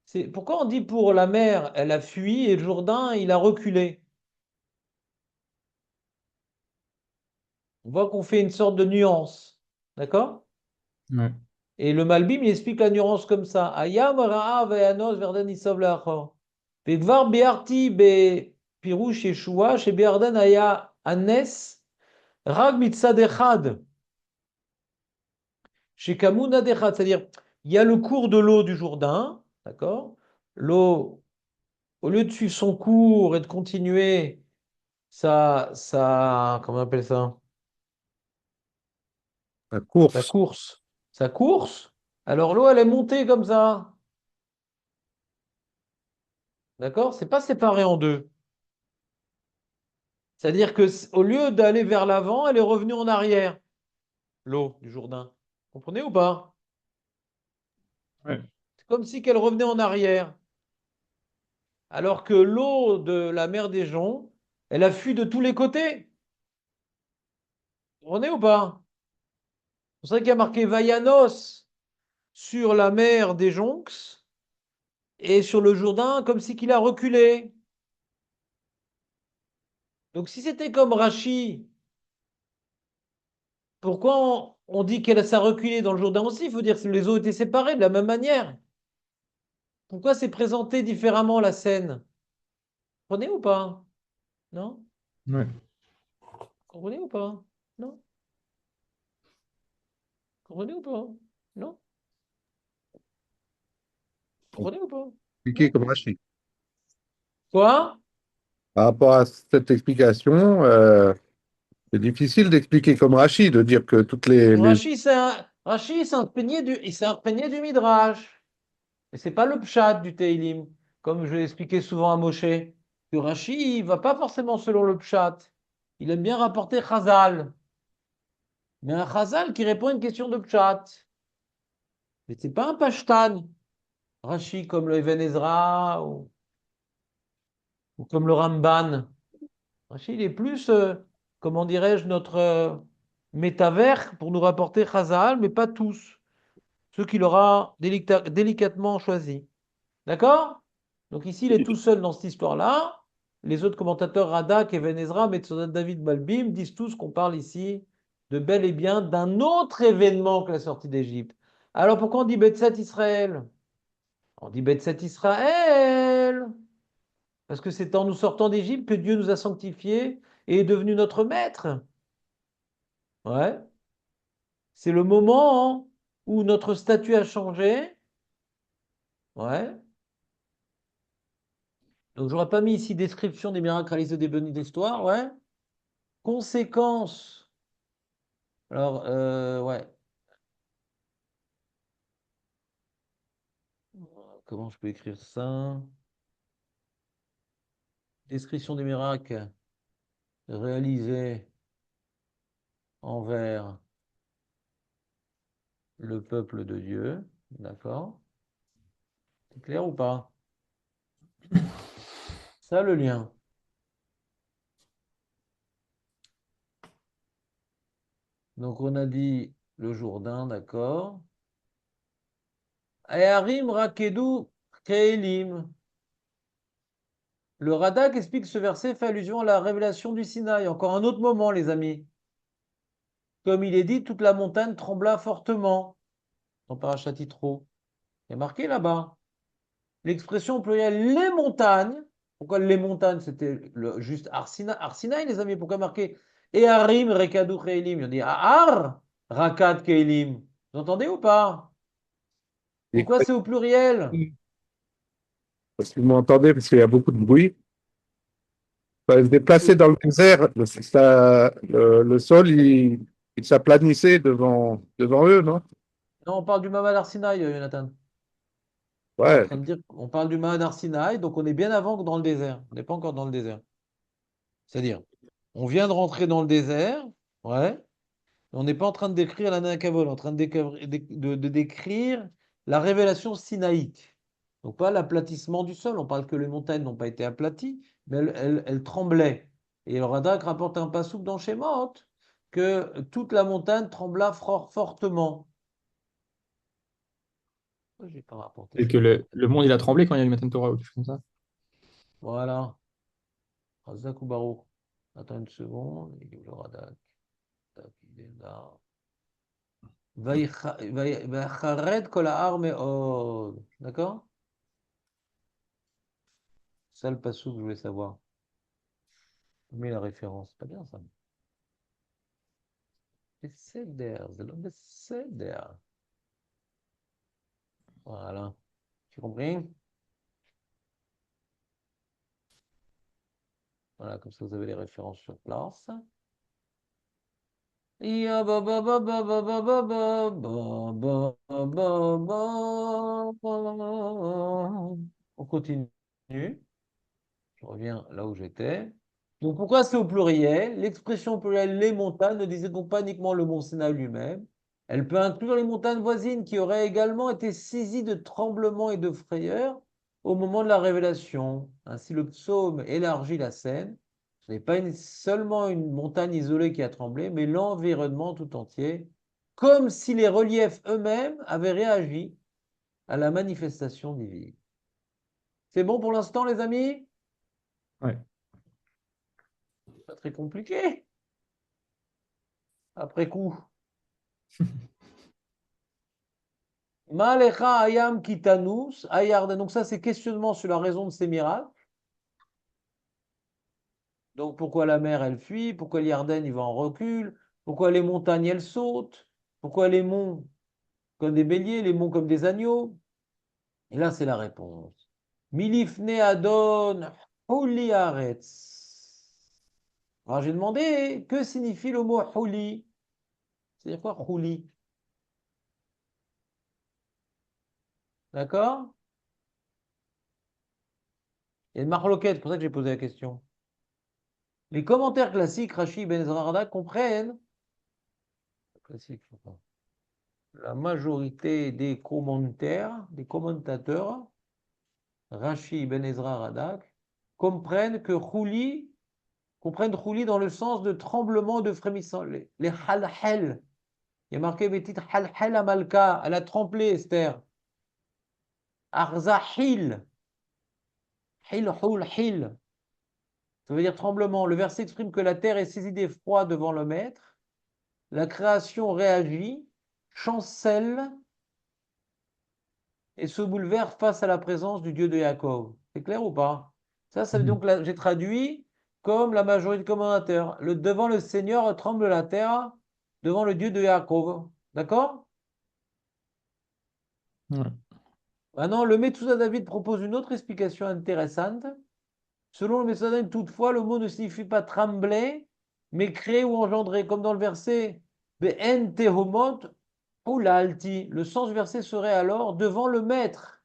C'est pourquoi on dit pour la mer, elle a fui et le Jourdain, il a reculé. On voit qu'on fait une sorte de nuance. D'accord? Ouais. Et le Malbim, il explique la nuance comme ça. Ayam ra'a ve'anos verden isov le'achor. Ve'kvar be'arti be'pirush Yeshua, she'be'arden aya anes, rag mitzad echad, she'kamuna dechad. C'est-à-dire, il y a le cours de l'eau du Jourdain, d'accord? L'eau, au lieu de suivre son cours et de continuer comment on appelle ça? La Sa course. course. Sa course. Alors l'eau, elle est montée comme ça. D'accord? C'est pas séparé en deux. C'est-à-dire que au lieu d'aller vers l'avant, elle est revenue en arrière, l'eau du Jourdain. Vous comprenez ou pas? Ouais. C'est comme si qu'elle revenait en arrière. Alors que l'eau de la mer des Joncs, elle a fui de tous les côtés. comprenez ou pas? C'est pour ça qu'il y a marqué Vayanos sur la mer des Jonques et sur le Jourdain comme si qu'il a reculé. Donc si c'était comme Rachi, pourquoi on dit qu'elle a reculé dans le Jourdain aussi? Il faut dire que les eaux étaient séparées de la même manière. Pourquoi c'est présenté différemment la scène? Comprenez ou pas? Non? Ouais. Comprenez ou pas? Non? Comprenez ou pas? Non? Comprenez ou pas? Expliqué Non? comme Rachid. Quoi? Par rapport à cette explication, c'est difficile d'expliquer comme Rachid, de dire que toutes les... Rachi, il s'est imprégné du Midrash. Et c'est pas le pshat du Teilim, comme je l'ai expliqué souvent à Moshe, que Rashi, il va pas forcément selon le pshat. Il aime bien rapporter Chazal. Mais un Chazal qui répond à une question de pshat. Mais c'est pas un pashtan. Rashi comme le Even Ezra ou comme le Ramban. Rashi, il est plus, comment dirais-je, notre métavers pour nous rapporter Chazal, mais pas tous. Ceux qu'il aura délicatement choisis. D'accord? Donc ici, il est tout seul dans cette histoire-là. Les autres commentateurs, Radak, Even Ezra, Metzodat David Malbim, disent tous qu'on parle ici de bel et bien d'un autre événement que la sortie d'Égypte. Alors pourquoi on dit Betset Israël? On dit Betset Israël parce que c'est en nous sortant d'Égypte que Dieu nous a sanctifiés et est devenu notre maître. Ouais. C'est le moment où notre statut a changé. Ouais. Donc, j'aurais pas mis ici description des miracles réalisés des bénis d'histoire, ouais. Conséquences. Alors, ouais. Comment je peux écrire ça? Description des miracles réalisés envers le peuple de Dieu. D'accord? C'est clair ou pas? Ça, le lien. Donc, on a dit le Jourdain, d'accord? Eharim Rakedu Keelim. Le Radak explique que ce verset fait allusion à la révélation du Sinaï. Encore un autre moment, les amis. Comme il est dit, toute la montagne trembla fortement. Dans Parashat Yitro. Il y a marqué là-bas. L'expression au pluriel les montagnes. Pourquoi les montagnes? C'était juste Arsinaï, les amis. Pourquoi marqué Eharim Rekadu Keelim? On dit Ahar Rakat Keelim. Vous entendez ou pas? Et Pourquoi c'est au pluriel? parce que vous m'entendez, parce qu'il y a beaucoup de bruit. Enfin, se déplacer dans le désert, le sol, il s'aplanissait devant eux, non? Non, on parle du Mamad Arsinaï, Jonathan. On est en Ouais. train de dire, on parle du Mamad Arsinaï, donc on est bien avant que dans le désert. On n'est pas encore dans le désert. C'est-à-dire, on vient de rentrer dans le désert, ouais. On n'est pas en train de décrire la Nanakavol, on est en train de décrire la révélation sinaïque. Donc pas l'aplatissement du sol, on parle que les montagnes n'ont pas été aplaties, mais elles tremblaient. Et le Radak rapporte un passouk dans Shemot que toute la montagne trembla fortement. Pourquoi j'ai pas rapporté Et ça que dans ma tête? le monde, il a tremblé quand il y a eu Matan Torah ou quelque chose comme ça. Voilà. Razak ou Baruch. Attends une seconde. Il est où le Radak? Tac, il est là. Vayachared kol ha'ar me'od. D'accord? Ça, le passou que je voulais savoir. Mais la référence, c'est pas bien ça. Besséder, c'est le Besséder. Voilà. Tu compris? Voilà, comme ça vous avez les références sur place. Ya ba ba ba ba ba ba ba ba ba ba ba ba. On continue. Je reviens là où j'étais. Donc pourquoi c'est au pluriel? L'expression au pluriel les montagnes ne disait donc pas uniquement le mont Sinaï lui-même. Elle peut inclure les montagnes voisines qui auraient également été saisies de tremblements et de frayeurs au moment de la révélation. Ainsi le psaume élargit la scène. Ce n'est pas seulement une montagne isolée qui a tremblé, mais l'environnement tout entier, comme si les reliefs eux-mêmes avaient réagi à la manifestation divine. C'est bon pour l'instant, les amis? Ouais. Pas très compliqué. Après coup. Malecha ayam kitanus ayarden. Donc ça, c'est questionnement sur la raison de ces miracles. Donc pourquoi la mer, elle fuit? Pourquoi l'Yarden, il va en recul? Pourquoi les montagnes, elles sautent? Pourquoi les monts comme des béliers, les monts comme des agneaux? Et là, c'est la réponse. Milifne Adon Huli Aretz. Alors j'ai demandé que signifie le mot Huli. C'est-à-dire quoi Huli? D'accord? Il y a une marloquette, c'est pour ça que j'ai posé la question. Les commentaires classiques, Rashi Ben Ezra Radak, comprennent, classique, la majorité des commentaires, des commentateurs, Rashi Ben Ezra Radak, comprennent Chouli dans le sens de tremblement, de frémissant. Les halhel, il y a marqué les titres halhel amalka, elle a tremblé Esther. Arzahil, hil hul hil, ça veut dire tremblement. Le verset exprime que la terre est saisie d'effroi devant le maître. La création réagit, chancelle et se bouleverse face à la présence du Dieu de Jacob. C'est clair ou pas? Ça veut donc, j'ai traduit comme la majorité des commentateurs. Devant le Seigneur tremble la terre, devant le Dieu de Jacob. D'accord? Ouais. Maintenant, le Metsuda David propose une autre explication intéressante. Selon le Metsuda David, toutefois, le mot ne signifie pas trembler, mais créer ou engendrer, comme dans le verset Be'en tehomot ou l'alti. Le sens du verset serait alors devant le maître.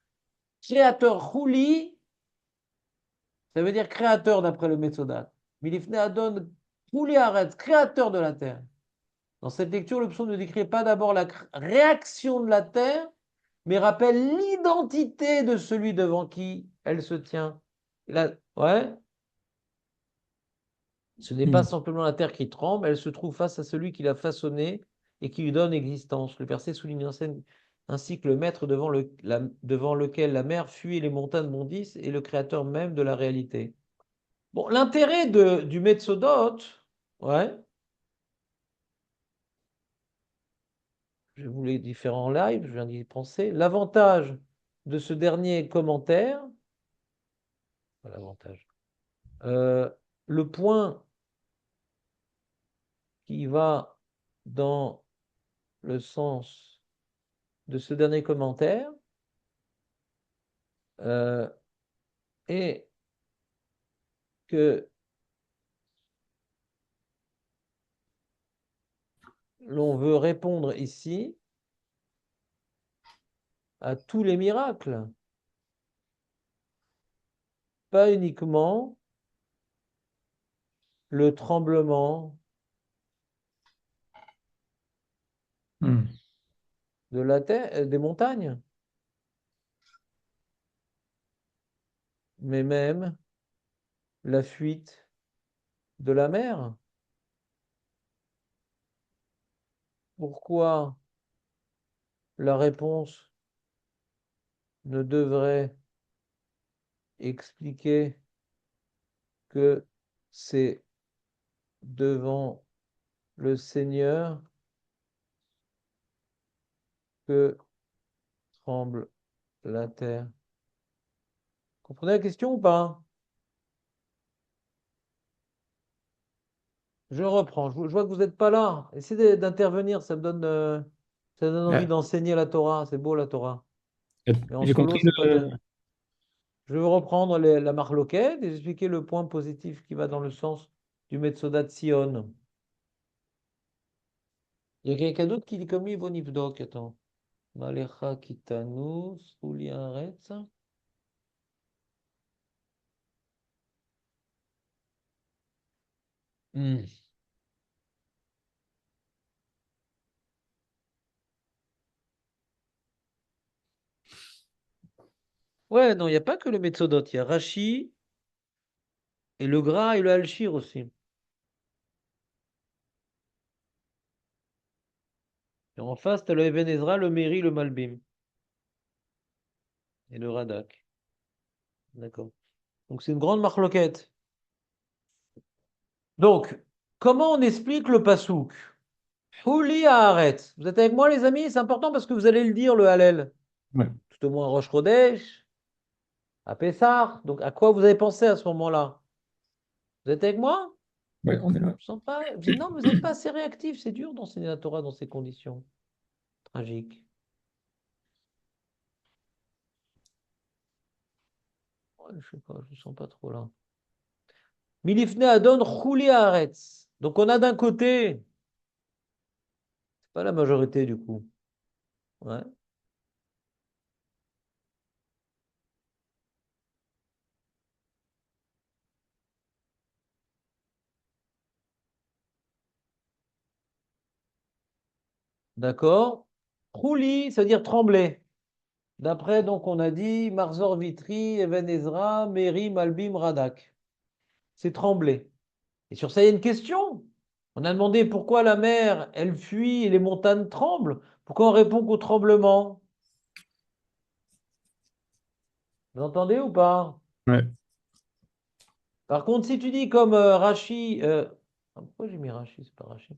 Créateur Chouli, ça veut dire créateur d'après le Metsuda. Milifne Adon Chouli Aretz, créateur de la terre. Dans cette lecture, le psaume ne décrit pas d'abord la réaction de la terre, mais rappelle l'identité de celui devant qui elle se tient. Ouais, ce n'est pas simplement la terre qui tremble, elle se trouve face à celui qui l'a façonnée et qui lui donne existence. Le verset souligne ainsi que le maître devant lequel la mer fuit et les montagnes bondissent est le créateur même de la réalité. Bon, l'intérêt du Metsodot, ouais, je vous les différents lives, je viens d'y penser. L'avantage de ce dernier commentaire, l'avantage, le point qui va dans le sens de ce dernier commentaire est que l'on veut répondre ici à tous les miracles, pas uniquement le tremblement de la terre, des montagnes, mais même la fuite de la mer. Pourquoi la réponse ne devrait expliquer que c'est devant le Seigneur que tremble la terre? Comprenez la question ou pas? Je reprends. Je vois que vous n'êtes pas là. Essayez d'intervenir. Ça me donne envie Ouais. d'enseigner la Torah. C'est beau la Torah. Mais en J'ai solo, compris c'est pas terrible. Je vais reprendre la marloquette et expliquer le point positif qui va dans le sens du Metzodat Sion. Il y a quelqu'un d'autre qui dit comme lui, Vonivdok. Attends. Malecha kitanu, Souliaretz. Ouais, non, il n'y a pas que le Metzodot. Il y a Rashi, et le gras et le halchir aussi. Et en face, tu as le Even Ezra, le Méri, le Malbim et le Radak. D'accord. Donc c'est une grande marloquette. Donc, comment on explique le pasouk? Houli Haaretz. Vous êtes avec moi, les amis? C'est important parce que vous allez le dire, le Hallel. Ouais. Tout au moins à Rosh Chodesh, à Pessah. Donc, à quoi vous avez pensé à ce moment-là? Vous êtes avec moi? Ouais, on est là. Je sens pas... Non, vous n'êtes pas assez réactif. C'est dur d'enseigner la Torah dans ces conditions tragiques. Ouais, je sais pas, je ne sens pas trop là. Milifne Adon Chouli Haaretz. Donc, on a d'un côté, c'est pas la majorité du coup. Ouais. D'accord? Chouli, ça veut dire trembler. D'après, donc, on a dit Marzor Vitri, Even Ezra, Meri, Malbim, Radak. C'est trembler. Et sur ça, il y a une question. On a demandé pourquoi la mer, elle fuit et les montagnes tremblent. Pourquoi on répond qu'au tremblement? Vous entendez ou pas? Ouais. Par contre, si tu dis comme Rashi, pourquoi j'ai mis Rashi? C'est pas Rashi.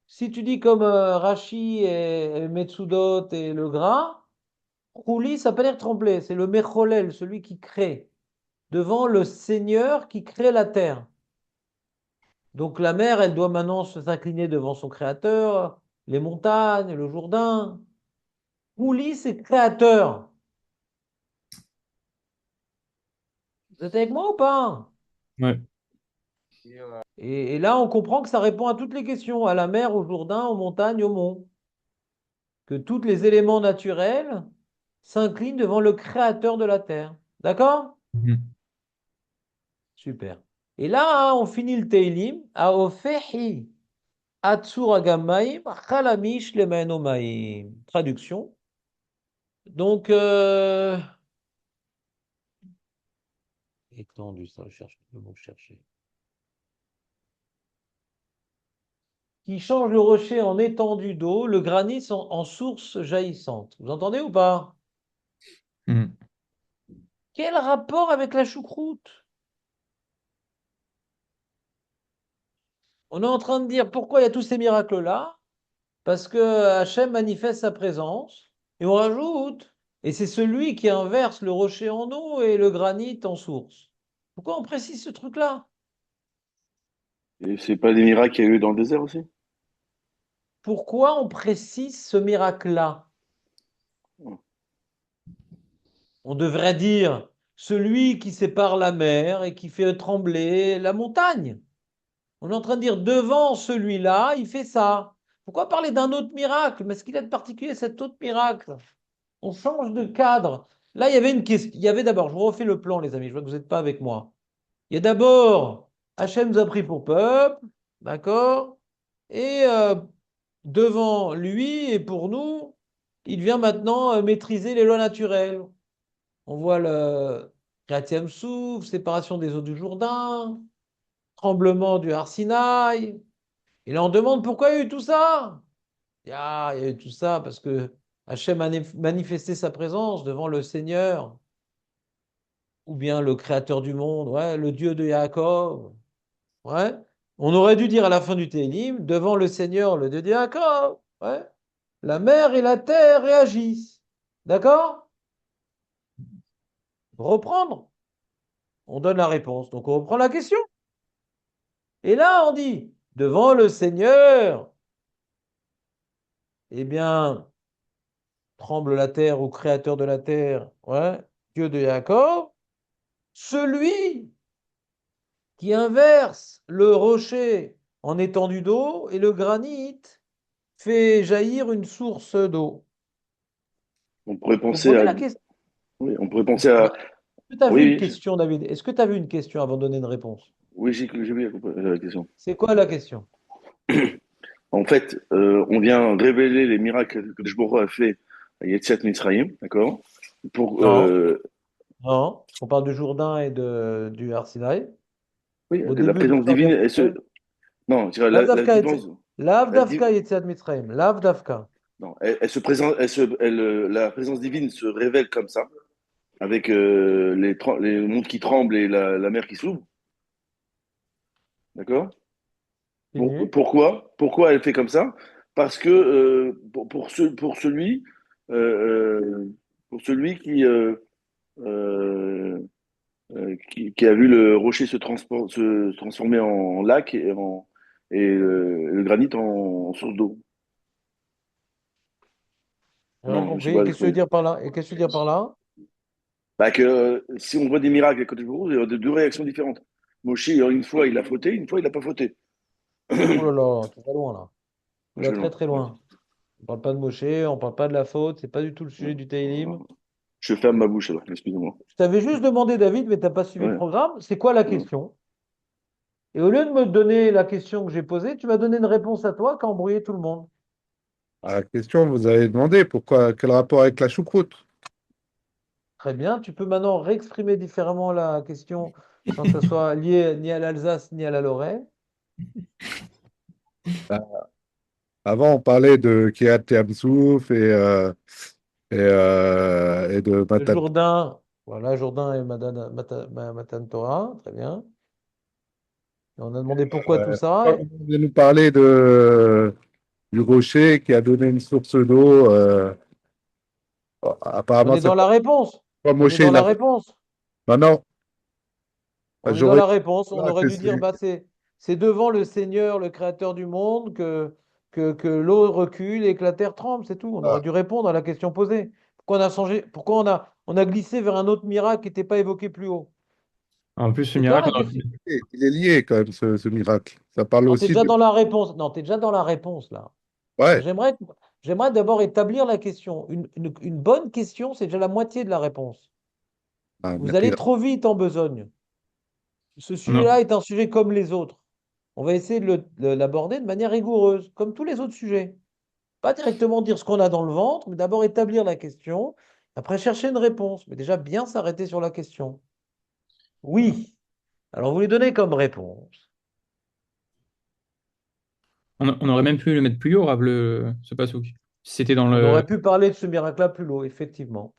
Si tu dis comme Rashi et Metsudot et le gras, Chouli, ça peut dire trembler. C'est le Mecholel, celui qui crée, devant le Seigneur qui crée la terre. Donc la mer, elle doit maintenant s'incliner devant son créateur, les montagnes, le Jourdain. Chouli, c'est créateur. Vous êtes avec moi ou pas? Ouais. Et là, on comprend que ça répond à toutes les questions, à la mer, au Jourdain, aux montagnes, aux monts. Que tous les éléments naturels s'inclinent devant le créateur de la terre. D'accord? Mhm. Super. Et là, hein, on finit le Teilim. Aofehi atsur agamaim chalamish lemenomaim. Traduction. Donc, étendu, ça, je cherche le mot chercher. Qui change le rocher en étendue d'eau, le granit en source jaillissante. Vous entendez ou pas? Mhm. Quel rapport avec la choucroute? On est en train de dire pourquoi il y a tous ces miracles-là, parce que Hachem manifeste sa présence, et on rajoute, et c'est celui qui inverse le rocher en eau et le granit en source. Pourquoi on précise ce truc-là? Et c'est pas des miracles qu'il y a eu dans le désert aussi? Pourquoi on précise ce miracle-là? On devrait dire celui qui sépare la mer et qui fait trembler la montagne. On est en train de dire devant celui-là, il fait ça. Pourquoi parler d'un autre miracle? Mais ce qu'il a de particulier, cet autre miracle? On change de cadre. Là, il y avait une question. Il y avait d'abord, je vous refais le plan, les amis, je vois que vous n'êtes pas avec moi. Il y a d'abord, Hachem nous a pris pour peuple, d'accord? Et devant lui et pour nous, il vient maintenant maîtriser les lois naturelles. On voit le 4e souffle, séparation des eaux du Jourdain, tremblement du Har Sinaï. Et là, on demande pourquoi il y a eu tout ça? Il y a eu tout ça parce que Hachem a manifesté sa présence devant le Seigneur, ou bien le Créateur du monde, ouais, le Dieu de Yaakov. Ouais. On aurait dû dire à la fin du Télim, devant le Seigneur, le Dieu de Yaakov. Ouais. La mer et la terre réagissent. D'accord? Reprendre. On donne la réponse. Donc on reprend la question. Et là, on dit, devant le Seigneur, eh bien, tremble la terre au créateur de la terre, ouais, Dieu de Jacob, celui qui inverse le rocher en étendue d'eau et le granit fait jaillir une source d'eau. On pourrait Vous penser comprenez à, la question? oui, on pourrait penser à, Est-ce que tu as vu une oui, question, David? Est-ce que tu as vu une question avant de donner une réponse? oui, j'ai vu la question. C'est quoi la question? En fait, on vient révéler les miracles que Jboro a fait à Yetziat Mitzrayim, d'accord? Pour, Non. Non, on parle du Jourdain et du Har Sinaï. Oui, Au la début de présence l'histoire divine, d'Eretz Israël. non, je dirais Lav la Davka différence, Lav la di- Davka Yetziat Mitzrayim. Lav Davka. non, elle se présente, la présence divine se révèle comme ça, avec les mondes qui tremblent et la mer qui s'ouvre, d'accord? Continue. Pourquoi elle fait comme ça? Parce que pour celui euh, qui a vu le rocher se transformer en lac et le granit en source d'eau. J'ai rien Non, je sais compris. Et pas. qu'est-ce que tu veux dire par là? Et qu'est-ce que tu veux dire par là? Bah que si on voit des miracles à côté de vous, il y a deux réactions différentes. Moshe, une fois, il a fauté, une fois, il n'a pas fauté. Oh là là, tu vas loin là. Tu Je, vas très non. très loin. On parle pas de Moshe, on parle pas de la faute, c'est pas du tout le sujet du Taïlim. Je ferme ma bouche alors, excusez-moi. Je t'avais juste demandé, David, mais t'as pas suivi le Ouais. programme. C'est quoi la Ouais. question? Et au lieu de me donner la question que j'ai posée, tu m'as donné une réponse à toi qui a embrouillé tout le monde. À la question, vous avez demandé pourquoi, quel rapport avec la choucroute? Très bien. Tu peux maintenant réexprimer différemment la question sans que ça soit lié ni à l'Alsace ni à la Lorraine. Avant, on parlait de Kiryat Yamsouf et de Le Matan. Jourdain, voilà, Jourdain et Matan Torah, très bien. Et on a demandé pourquoi tout ça. On vient nous parler du rocher qui a donné une source d'eau. On Apparemment, est c'est dans la réponse. pas On est Moshe. dans la réponse. Non, non, On est dans j'aurais la dit réponse. On aurait que dû dire, c'est. bah, c'est devant le Seigneur, le Créateur du monde, que l'eau recule et que la terre tremble, c'est tout. On aurait Ah, dû répondre à la question posée. Pourquoi on a changé, pourquoi on a glissé vers un autre miracle qui n'était pas évoqué plus haut? En plus, ce C'est toi miracle, la question. il est lié quand même, ce miracle. Ça parle Non, tu es aussi déjà de. dans la réponse. Non, tu es déjà dans la réponse là. Ouais, J'aimerais d'abord établir la question. Une bonne question, c'est déjà la moitié de la réponse. ah, Vous merci. allez trop vite en besogne. Ce on a- sujet-là est un sujet comme les autres. On va essayer de l'aborder de manière rigoureuse, comme tous les autres sujets. Pas directement dire ce qu'on a dans le ventre, mais d'abord établir la question, après chercher une réponse. Mais déjà bien s'arrêter sur la question. Oui. Alors vous lui donnez comme réponse. on aurait même pu le mettre plus haut, Rav, ce passouk. Si c'était dans On le. aurait pu parler de ce miracle-là plus loin, effectivement.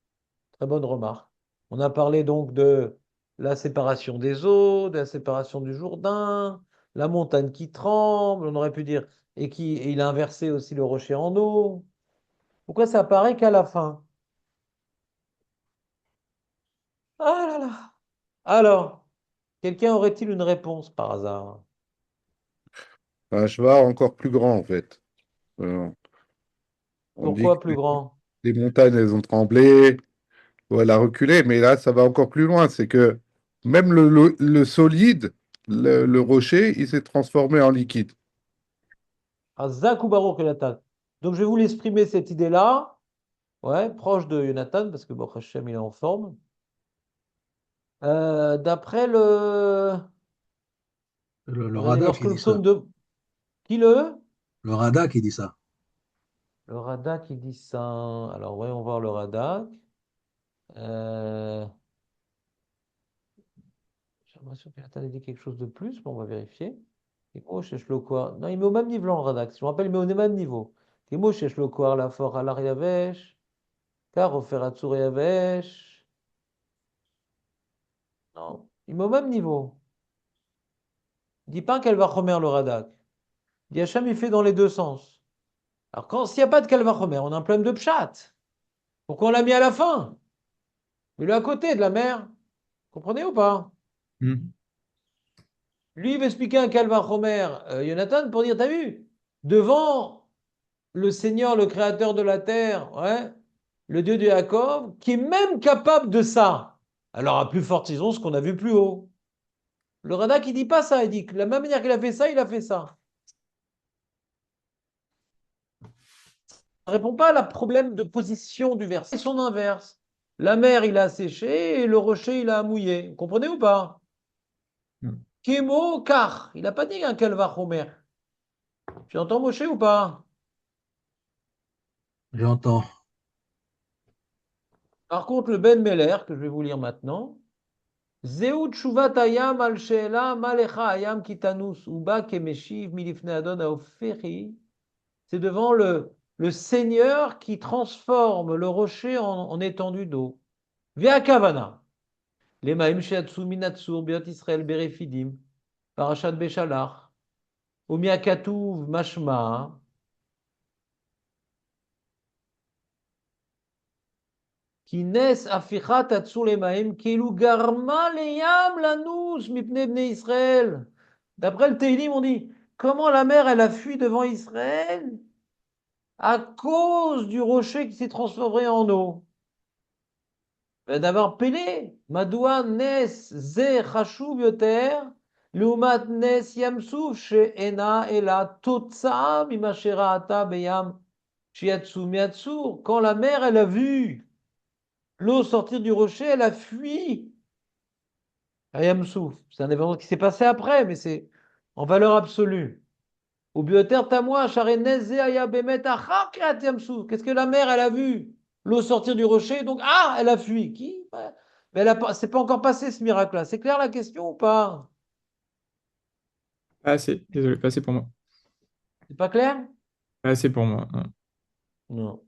Très bonne remarque. On a parlé donc de la séparation des eaux, de la séparation du Jourdain, la montagne qui tremble, on aurait pu dire, et il a inversé aussi le rocher en eau. Pourquoi ça apparaît qu'à la fin? Ah là là. Alors, quelqu'un aurait-il une réponse par hasard? Un cheval encore plus grand, en fait. Euh, on dit que Pourquoi plus grand? les montagnes, elles ont tremblé, ou elle a reculé, mais là, ça va encore plus loin. C'est que même le solide, le rocher, il s'est transformé en liquide. Hazak ou Baruch Jonathan. Donc, je vais vous l'exprimer cette idée-là, ouais, proche de Jonathan, parce que Baruch Hashem, il est en forme. D'après le. Le Regardez, Rada lorsque qui le dit ça. psaume de. Qui le? Le Rada qui dit ça. Le Radak, il dit ça. Alors, voyons voir le Radak. Euh, J'ai l'impression que Jonathan a dit quelque chose de plus, mais on va vérifier. Timo Sheshlokoar. Non, il met au même niveau en Radak. Si je me rappelle, il met au même niveau. Timo Sheshlokoar, la for Alar Yavesh. Car Ofer Hatzur Yavesh. Non, il met au même niveau. Il dit pas qu'elle va remettre le Radak. Il dit Hacham, il fait dans les deux sens. Alors, s'il n'y a pas de Kalvachomer, on a un problème de Pshat. Pourquoi on l'a mis à la fin? Mais le à côté de la mer. Comprenez ou pas? Hmm. Lui, il veut expliquer un Kalvachomer, Jonathan, pour dire, t'as vu, devant le Seigneur, le Créateur de la terre, ouais, le Dieu de Jacob, qui est même capable de ça. Alors, à plus forte raison, ce qu'on a vu plus haut. Le Radak, il dit pas ça, il dit que de la même manière qu'il a fait ça, il a fait ça. Ça ne répond pas à la problème de position du verset. C'est son inverse. La mer, il a séché et le rocher, il a mouillé. Vous comprenez ou pas? Hmm. Kémo, car. Il n'a pas dit un Kalvachomer. Tu entends Moshe ou pas? J'entends. Par contre, le Ben Meller, que je vais vous lire maintenant, Zeu tshuvat hayam al she'ela malecha hayam kitanus uba kemeshiv milifne adon haoferi. C'est devant le Seigneur qui transforme le rocher en étendue d'eau. Via Kavana. Les Maim Sheatsu Minatsur Biot Israël Berefidim. Parashat Beshalach. Umia Katuv Mashma. Kines Afichat Atsu Lemaim Kilu Garma Leyam Lanus Mipne Bne Israël. D'après le Teilim, on dit comment la mer elle a fui devant Israël à cause du rocher qui s'est transformé en eau. D'abord Pélé, Madoua Nes Ze Chashuv Yoter, Lumat Nes Yamsouf She'ena Ela Totsa Mimashera Ata Beyam Shiatsu Miatsur. Quand la mer elle a vu l'eau sortir du rocher, elle a fui à Yamsouf. C'est un événement qui s'est passé après, mais c'est en valeur absolue. Au Bioter Tamoua, Sharenez Ze Aya Bemet Achar Kriat Yamsouf. Qu'est-ce que la mer elle a vu? L'eau sortir du rocher, donc elle a fui. Qui? Mais c'est pas encore passé ce miracle-là. C'est clair la question ou pas? Pas assez, désolé, pas assez pour moi. C'est pas clair? Pas assez pour moi. Non. Non.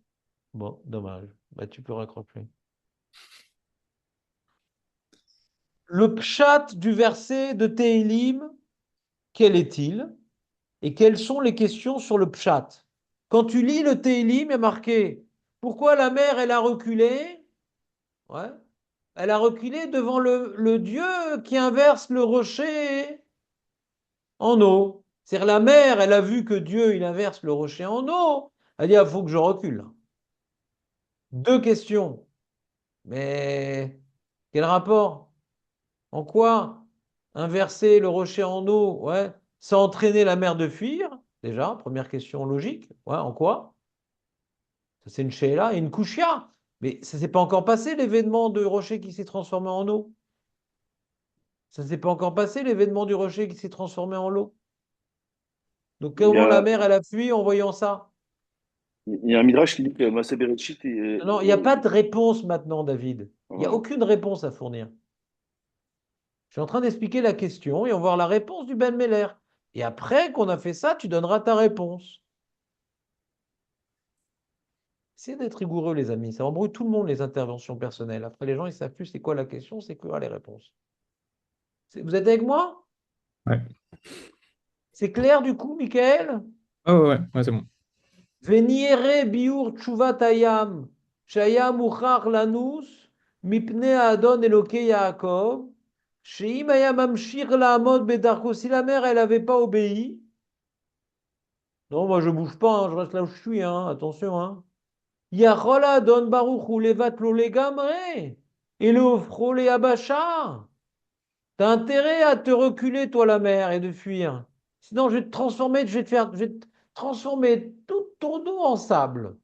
Bon, dommage. Bah, tu peux raccrocher. Le pshat du verset de Tehilim, quel est-il? Et quelles sont les questions sur le pshat? Quand tu lis le Tehilim, il y a marqué pourquoi la mer elle a reculé? Ouais. Elle a reculé devant le Dieu qui inverse le rocher en eau. C'est-à-dire la mer, elle a vu que Dieu, il inverse le rocher en eau. Elle dit, il faut que je recule. Deux questions. Mais quel rapport? En quoi inverser le rocher en eau, ouais, ça entraîner la mer de fuir? Déjà, première question logique. Ouais, en quoi? Ça, c'est une sheila et une kushia. Mais ça s'est pas encore passé, l'événement de rocher qui s'est transformé en eau. Ça s'est pas encore passé, l'événement du rocher qui s'est transformé en l'eau. Donc, Il y comment la a, mer, elle a fui en voyant ça? il y a un midrash qui dit que Massé Bereshit Non, il n'y a pas de réponse maintenant, David. Il n'y a voilà. aucune réponse à fournir. Je suis en train d'expliquer la question et on va voir la réponse du Ben Meller. Et après qu'on a fait ça, tu donneras ta réponse. Essayez d'être rigoureux, les amis. Ça embrouille tout le monde, les interventions personnelles. Après, les gens, ils ne savent plus c'est quoi la question, c'est quoi les réponses. Vous êtes avec moi? Ouais. C'est clair du coup, Michael? Ah ouais, c'est bon. Veniere biur tshuvat hayam, shayam uchar lanus, mipne adon Elokei Yaakov, sheim hayam mamshir la'amod bedarko. Si la mère, elle n'avait pas obéi, non, moi je bouge pas, hein, je reste là où je suis, hein, attention, hein. Yachol adon baruch hu levat lo legamre, et le ofro le abasha. T'as intérêt à te reculer, toi, la mère, et de fuir. Sinon, je vais te transformer, je vais te transformer tout ton dos en sable.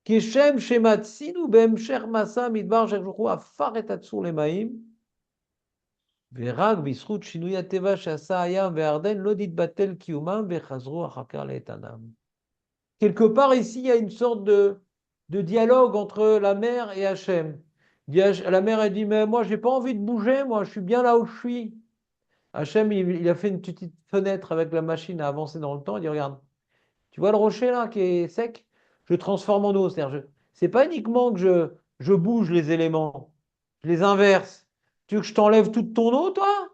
Keshem shematzinu be'emsher masa midbar shekhuchu afar et atzur lemaim. Verag bisrut shinui ateva shasa hayam ve'arden lo ditbatel kiyumam ve'chazru achakar le'etanam. Quelque part ici, il y a une sorte de dialogue entre la mère et Hachem. La mère, elle dit, mais moi, j'ai pas envie de bouger, moi, je suis bien là où je suis. Hachem, il a fait une petite fenêtre avec la machine à avancer dans le temps. Il dit, regarde, tu vois le rocher là qui est sec? Je le transforme en eau. C'est-à-dire, c'est pas uniquement que je bouge les éléments, je les inverse. Tu veux que je t'enlève toute ton eau, toi?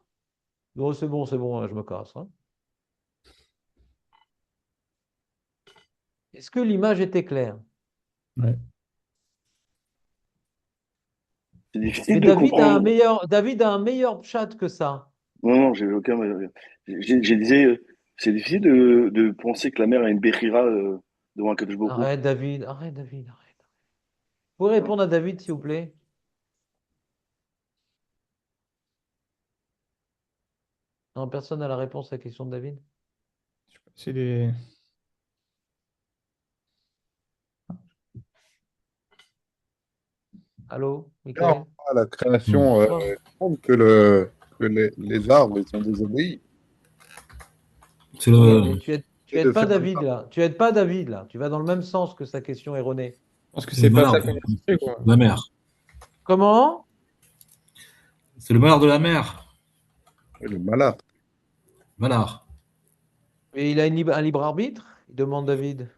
Non, c'est bon, je me casse, hein. Est-ce que l'image était claire? Ouais. C'est difficile Mais de comprendre. David a un meilleur chat que ça. Non, non, j'ai aucun. J'ai disais, c'est difficile de penser que la mer a une Bechira devant un Kadosh Baruch Arrête, David, arrête, David, arrête. Vous pouvez Hu. répondre à David, s'il vous plaît? Non, personne n'a la réponse à la question de David? C'est des... Allô, Là, Michael? on voit la création Bon. montre que les arbres ils sont désobéis. C'est Oui, le, mais tu Et aides de pas faire David là. Tu aides pas David là. Tu vas dans le même sens que sa question erronée. pense que C'est le c'est pas malheur, ça qu'on a cherché, quoi. de la mer. Comment? C'est le malheur de la mer. Il est malade. Malheur. Et il a un libre arbitre? Il demande David.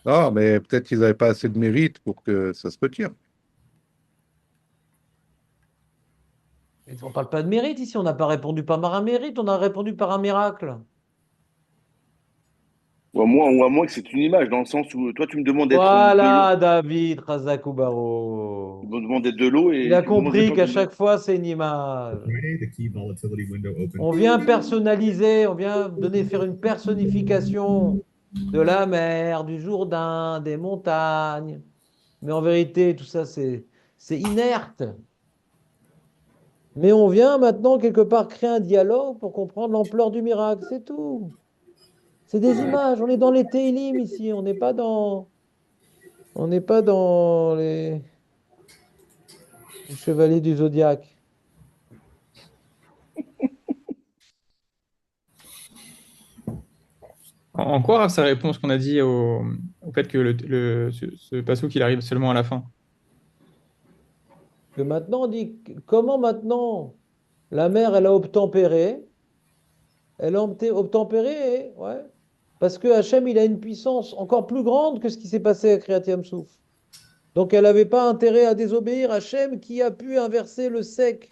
Non, mais peut-être qu'ils n'avaient pas assez de mérite pour que ça se retire. Et on ne parle pas de mérite ici, on n'a pas répondu par un mérite, on a répondu par un miracle. Ou à moins que c'est une image, dans le sens où toi, tu me demandes d'être de l'eau. Voilà, David Tu Razakubaro. me demandes d'être de l'eau Il et a tu me demandes compris maintenant qu'à de me. chaque fois, c'est une image. Friday, the key volatility window opened. On vient personnaliser, on vient faire une personnification de la mer, du Jourdain, des montagnes. Mais en vérité, tout ça, c'est inerte. Mais on vient maintenant quelque part créer un dialogue pour comprendre l'ampleur du miracle, c'est tout. C'est des images, on est dans les Télim ici, on n'est pas dans les chevaliers du zodiaque. En quoi sa réponse qu'on a dit au fait que ce passouk il arrive seulement à la fin? Que maintenant on dit comment maintenant la mer elle a obtempéré, elle a obtempéré, ouais, parce que Hachem il a une puissance encore plus grande que ce qui s'est passé à Kriyat Yam-Souf. Donc elle n'avait pas intérêt à désobéir à Hachem qui a pu inverser le sec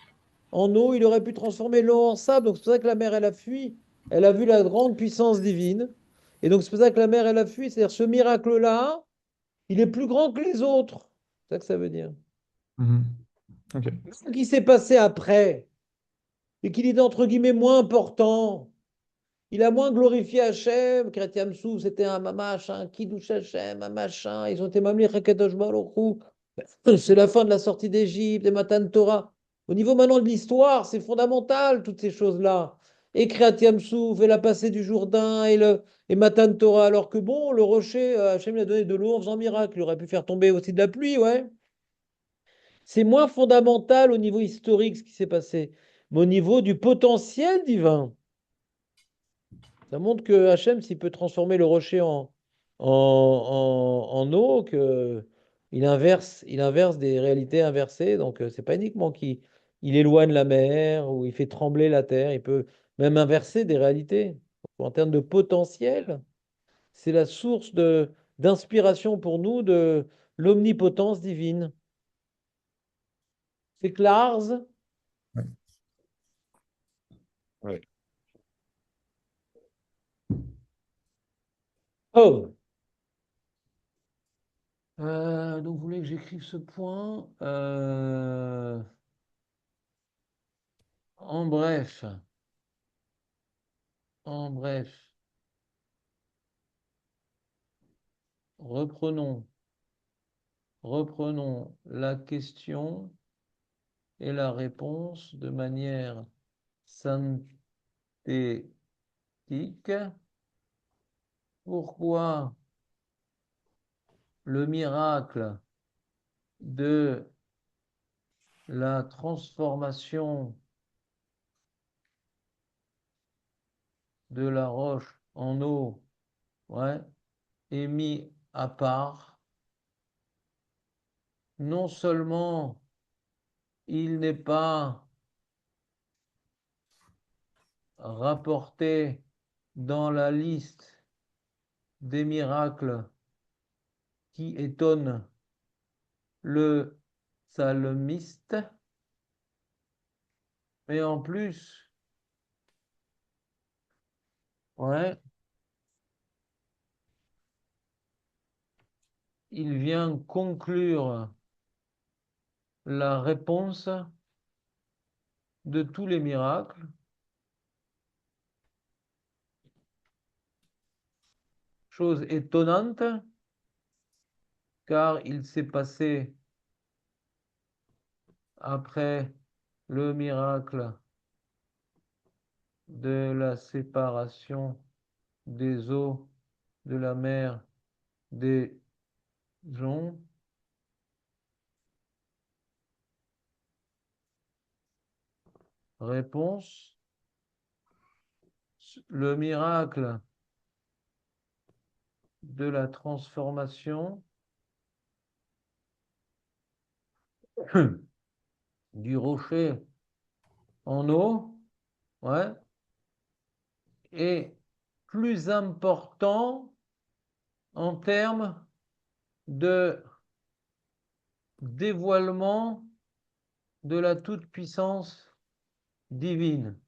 en eau, il aurait pu transformer l'eau en sable. Donc c'est pour ça que la mer, elle a fui. Elle a vu la grande puissance divine. Et donc c'est pour ça que la mer, elle a fui. C'est-à-dire ce miracle-là, il est plus grand que les autres. C'est ça que ça veut dire. Mhm. Ok. Ce qui s'est passé après, et qu'il est entre guillemets moins important, il a moins glorifié Hachem. Kriyat Sou, c'était un machin, Kiddush Hachem, un machin. Ils ont été mamliech HaKadosh Baruch Hu. C'est la fin de la sortie d'Égypte, des Matan Torah. Au niveau maintenant de l'histoire, c'est fondamental, toutes ces choses-là. Et Kriyat Yam-Souf, et la passée du Jourdain, et Matan Torah, alors que bon, le rocher, Hachem lui a donné de l'eau en faisant miracle. Il aurait pu faire tomber aussi de la pluie, ouais. C'est moins fondamental au niveau historique ce qui s'est passé, mais au niveau du potentiel divin. Ça montre que Hachem, s'il peut transformer le rocher en eau, il inverse des réalités inversées. Donc, c'est pas uniquement qu'il éloigne la mer ou il fait trembler la terre, il peut même inverser des réalités. En termes de potentiel, c'est la source d'inspiration pour nous de l'omnipotence divine. C'est clair? Ouais. Oh! Donc, vous voulez que j'écrive ce point? En bref, en bref, reprenons, reprenons la question et la réponse de manière synthétique. Pourquoi le miracle de la transformation de la roche en eau, ouais, est mis à part? Non seulement il n'est pas rapporté dans la liste des miracles qui étonnent le psalmiste, mais en plus, ouais, il vient conclure la réponse de tous les miracles. Chose étonnante, car il s'est passé après le miracle de la séparation des eaux de la mer des joncs. Réponse, le miracle de la transformation du rocher en eau, ouais, est plus important en termes de dévoilement de la toute-puissance divine.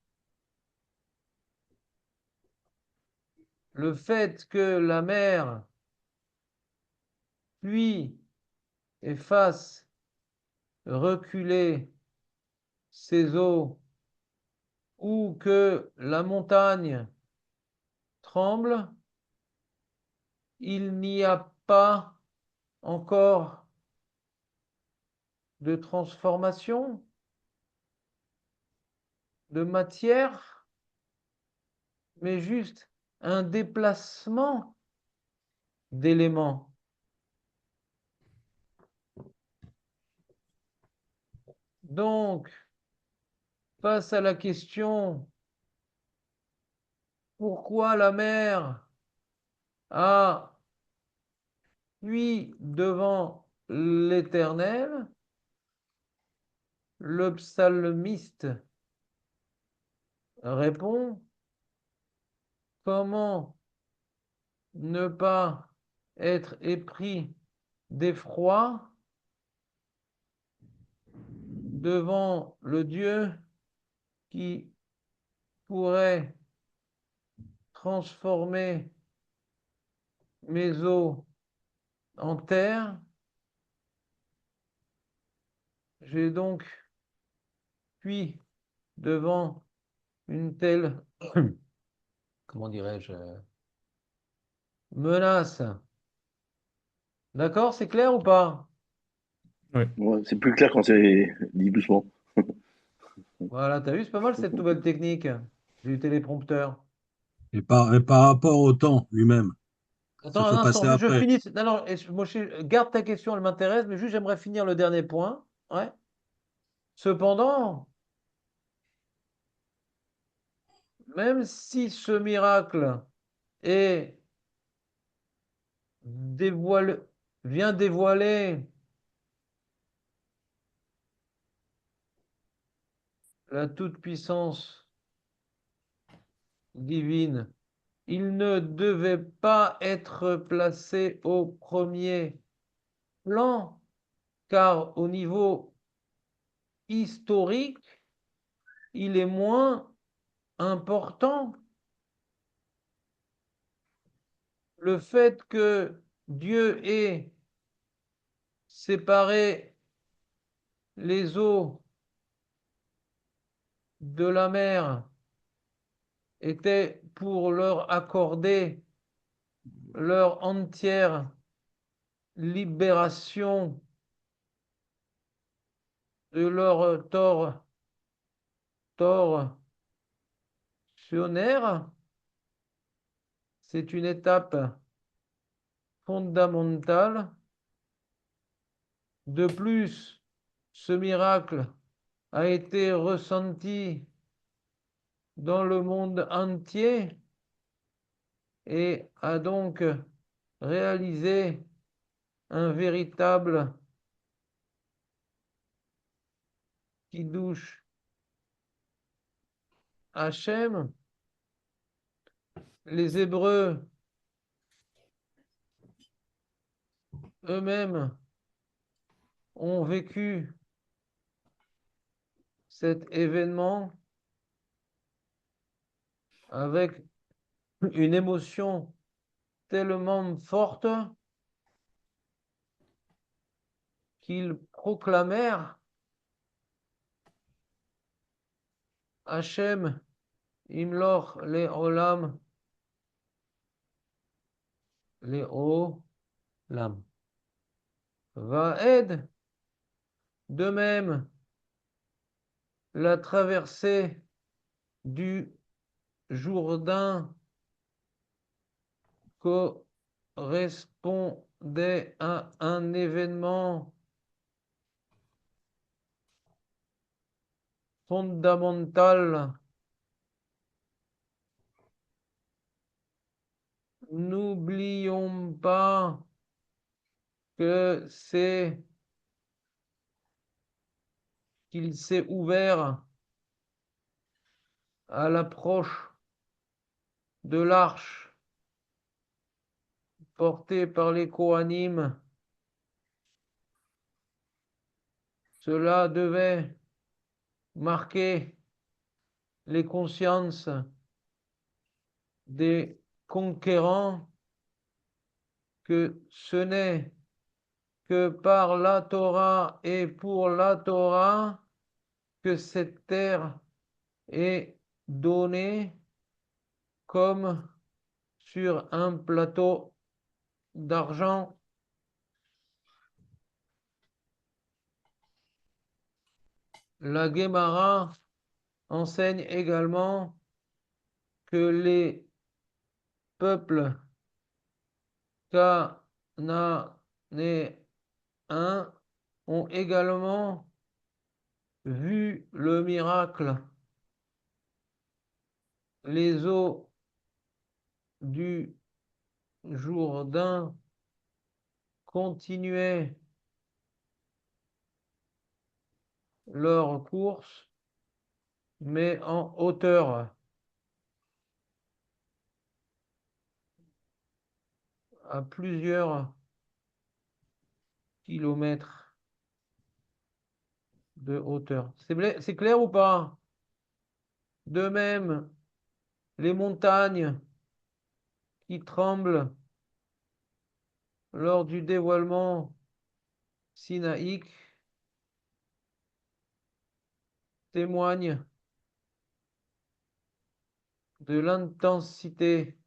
Le fait que la mer puis et fasse reculer ses eaux ou que la montagne tremble, il n'y a pas encore de transformation de matière, mais juste un déplacement d'éléments. Donc, face à la question pourquoi la mer a fui devant l'Éternel, le psalmiste répond, comment ne pas être épris d'effroi devant le Dieu qui pourrait transformer mes os en terre. J'ai donc fui devant une telle, comment dirais-je, menace. D'accord, c'est clair ou pas? Ouais, c'est plus clair quand c'est dit doucement. Voilà, t'as vu, c'est pas mal cette nouvelle technique du téléprompteur. Et par rapport au temps lui-même, ça Attends faut un instant, passer juste je après. finis. Non, non, Moshe, garde ta question, elle m'intéresse, mais juste j'aimerais finir le dernier point. Ouais. Cependant, même si ce miracle est vient dévoiler la toute-puissance divine, il ne devait pas être placé au premier plan, car au niveau historique, il est moins important. Le fait que Dieu ait séparé les eaux de la mer était pour leur accorder leur entière libération de leur tortionnaire. C'est une étape fondamentale. De plus, ce miracle a été ressenti dans le monde entier et a donc réalisé un véritable Kiddush Hachem. Les Hébreux eux-mêmes ont vécu cet événement avec une émotion tellement forte qu'ils proclamèrent Hachem Imlor le Olam le Olam. Vaed, de même, la traversée du Jourdain correspondait à un événement fondamental N'oublions pas que qu'il s'est ouvert à l'approche de l'arche portée par les Kohanim. Cela devait marquer les consciences des conquérants que ce n'est que par la Torah et pour la Torah que cette terre est donnée comme sur un plateau d'argent. La Guémara enseigne également que les peuples cananéens ont également vu le miracle. Les eaux du Jourdain continuaient leur course, mais en hauteur, à plusieurs kilomètres de hauteur. C'est clair ou pas? De même, les montagnes qui tremblent lors du dévoilement sinaïque témoignent de l'intensité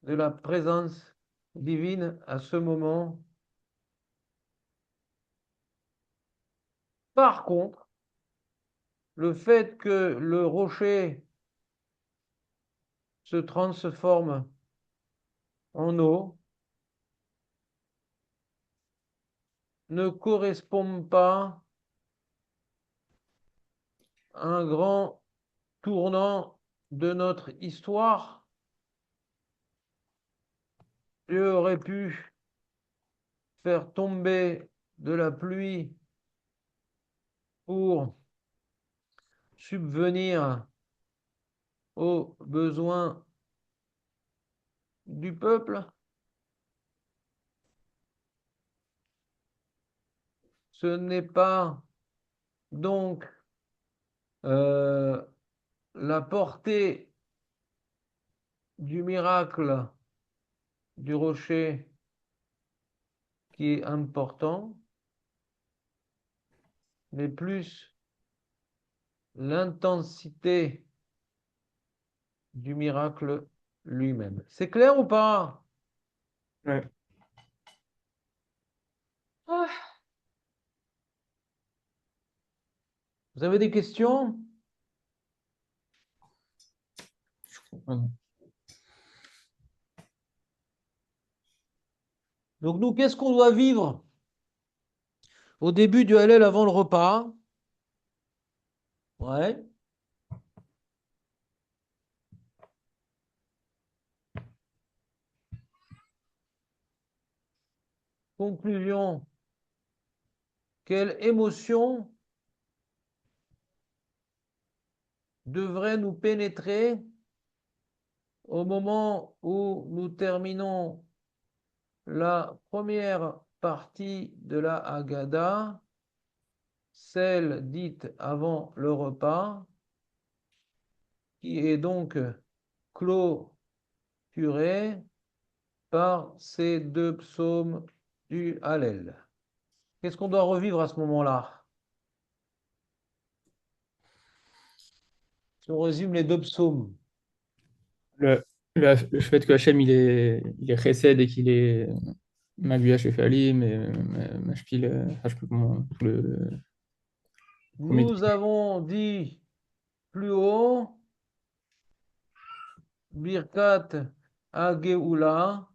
de la présence divine à ce moment. Par contre, le fait que le rocher se transforme en eau ne correspond pas à un grand tournant de notre histoire. Dieu aurait pu faire tomber de la pluie pour subvenir aux besoins du peuple. Ce n'est pas donc la portée du miracle du rocher qui est important, mais plus l'intensité du miracle lui-même. C'est clair ou pas? Ouais. Ah. Vous avez des questions? Donc nous, qu'est-ce qu'on doit vivre au début du Hallel avant le repas? Ouais. Conclusion. Quelle émotion devrait nous pénétrer au moment où nous terminons la première partie de la Haggadah, celle dite avant le repas, qui est donc clôturée par ces deux psaumes du Hallel. Qu'est-ce qu'on doit revivre à ce moment-là? Si on résume les deux psaumes. Le fait que Hachem il est chesed et qu'il est Maguia Shefalim et Mashpil, je sais plus comment premier Nous avons dit plus haut, Birkat Hageoula,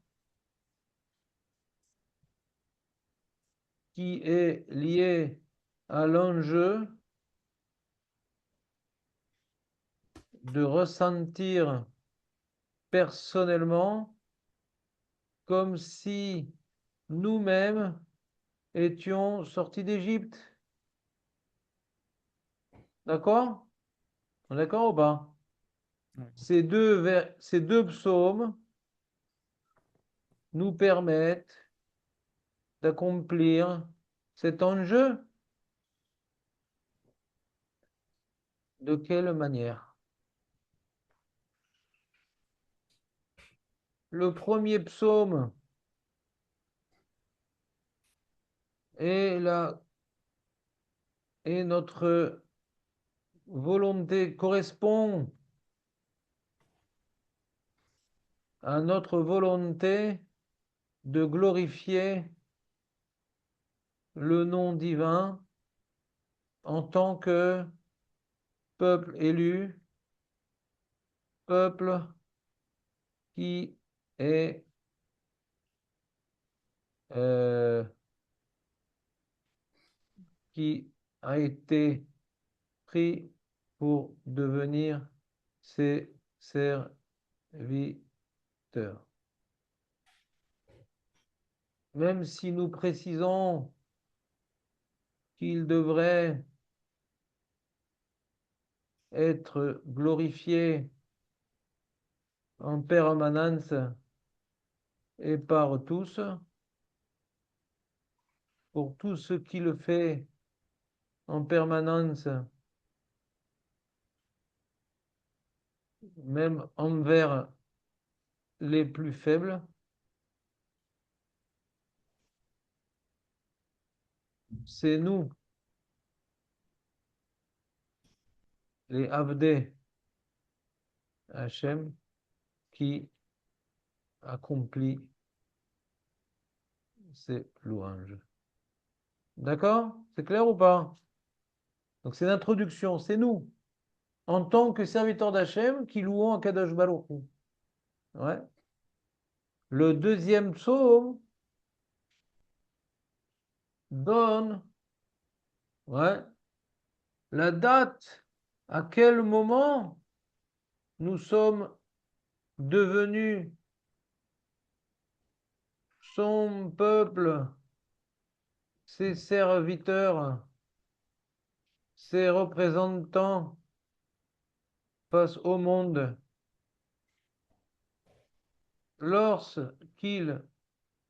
qui est lié à l'enjeu de ressentir personnellement comme si nous-mêmes étions sortis d'Égypte. D'accord? On est d'accord ou pas? Ces deux psaumes nous permettent d'accomplir cet enjeu. De quelle manière? Le premier psaume est notre volonté, correspond à notre volonté de glorifier le nom divin en tant que peuple élu, peuple qui est qui a été pris pour devenir ses serviteurs. Même si nous précisons qu'il devrait être glorifié en permanence et par tous, pour tout ce qui le fait en permanence, même envers les plus faibles. C'est nous, les Avdé Hachem, qui accomplit ces louanges. D'accord? C'est clair ou pas? Donc c'est l'introduction, c'est nous, en tant que serviteurs d'Hachem, qui louons Akadosh Baruch Hu. Ouais. Le deuxième psaume donne, ouais, la date, à quel moment nous sommes devenus son peuple, ses serviteurs, ses représentants face au monde, lorsqu'il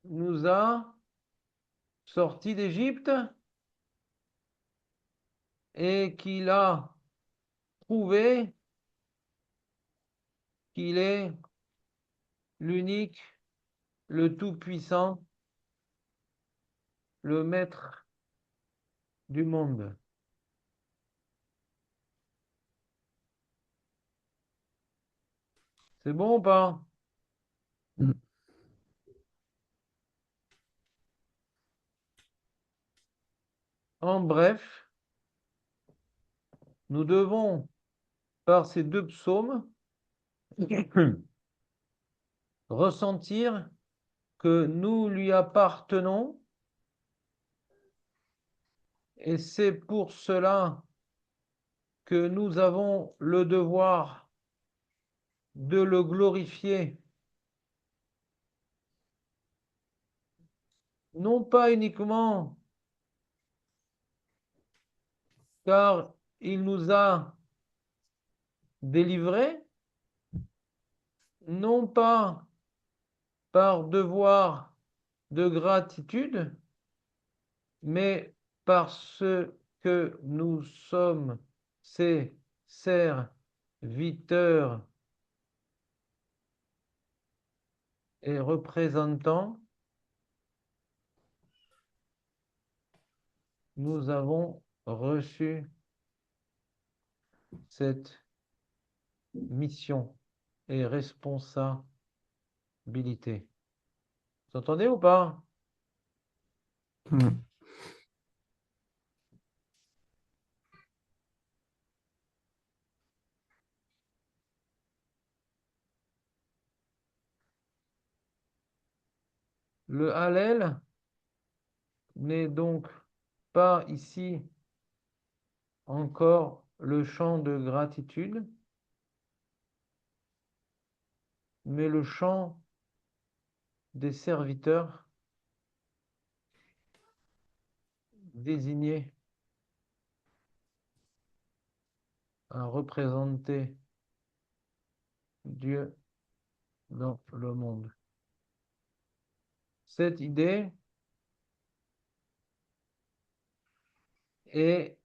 nous a sortis d'Égypte et qu'il a prouvé qu'il est l'unique, le tout-puissant, le maître du monde. C'est bon ou pas? En bref, nous devons, par ces deux psaumes, ressentir que nous lui appartenons, et c'est pour cela que nous avons le devoir de le glorifier, non pas uniquement car il nous a délivrés, non pas par devoir de gratitude, mais parce que nous sommes ses serviteurs et représentants, nous avons reçu cette mission et responsabilité. Vous entendez ou pas? Le Hallel n'est donc pas ici encore le chant de gratitude, mais le chant des serviteurs désignés à représenter Dieu dans le monde. Cette idée est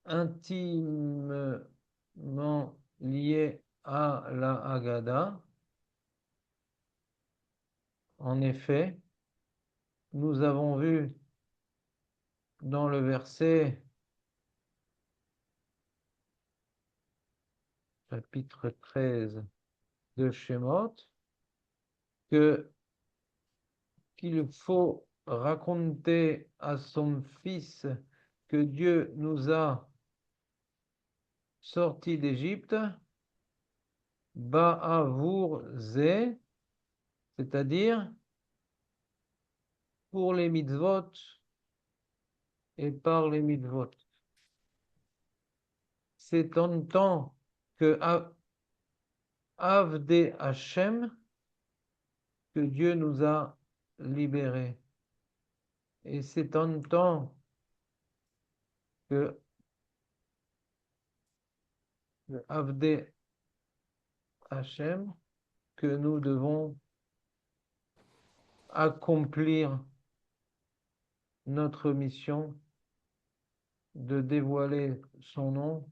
intimement liée à la Haggadah. En effet, nous avons vu dans le verset chapitre 13 de Shemot que qu'il faut raconter à son fils que Dieu nous a sortis d'Égypte, Ba'avour Zé, c'est-à-dire pour les mitzvot et par les mitzvot. C'est en tant que Avdé Hashem que Dieu nous a libérés. Et c'est en tant que Avdé Hashem que nous devons accomplir notre mission de dévoiler son nom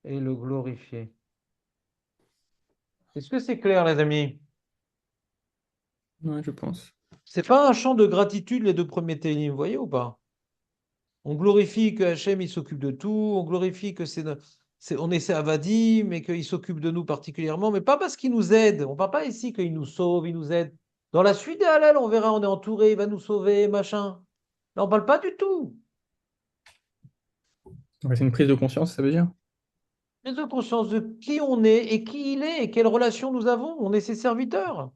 et le glorifier. Est-ce que c'est clair, les amis? Ouais, je pense. C'est pas un chant de gratitude, les deux premiers télim, vous voyez ou pas? On glorifie que Hachem, il s'occupe de tout, on glorifie que on est ses avadim, mais qu'il s'occupe de nous particulièrement, mais pas parce qu'il nous aide. On ne parle pas ici qu'il nous sauve, il nous aide. Dans la suite des Hallel, on verra, on est entouré, il va nous sauver, machin. Là, on ne parle pas du tout. Ouais, c'est une prise de conscience, ça veut dire? Prise de conscience de qui on est et qui il est et quelle relation nous avons. On est ses serviteurs.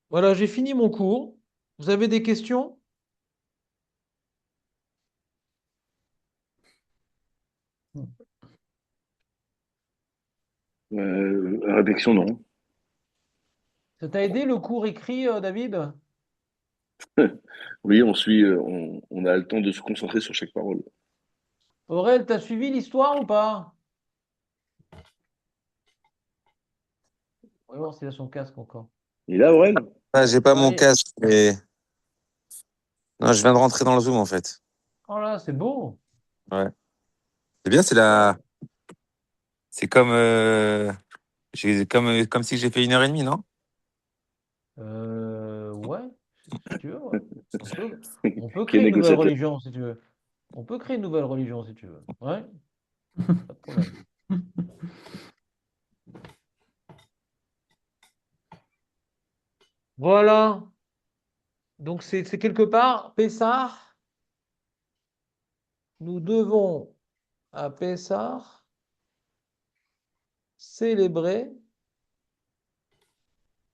Voilà, j'ai fini mon cours. Vous avez des questions? Réflexion, non. Ça t'a aidé le cours écrit, David? Oui, on suit, on a le temps de se concentrer sur chaque parole. Aurel, t'as suivi l'histoire ou pas? On va voir s'il a son casque encore. Et là, Aurel? Ah, j'ai pas mon Ouais. casque, mais non, je viens de rentrer dans le Zoom en fait. Oh là, c'est beau. Ouais. C'est bien, c'est comme, comme si j'ai fait 1 heure et demie, non? Ouais, si tu veux, ouais. On peut Qui est créer une nouvelle négociateur. religion si tu veux. On peut créer une nouvelle religion si tu veux. Ouais, pas de problème. Voilà. Donc c'est quelque part, Pessah. Nous devons à Pessah célébrer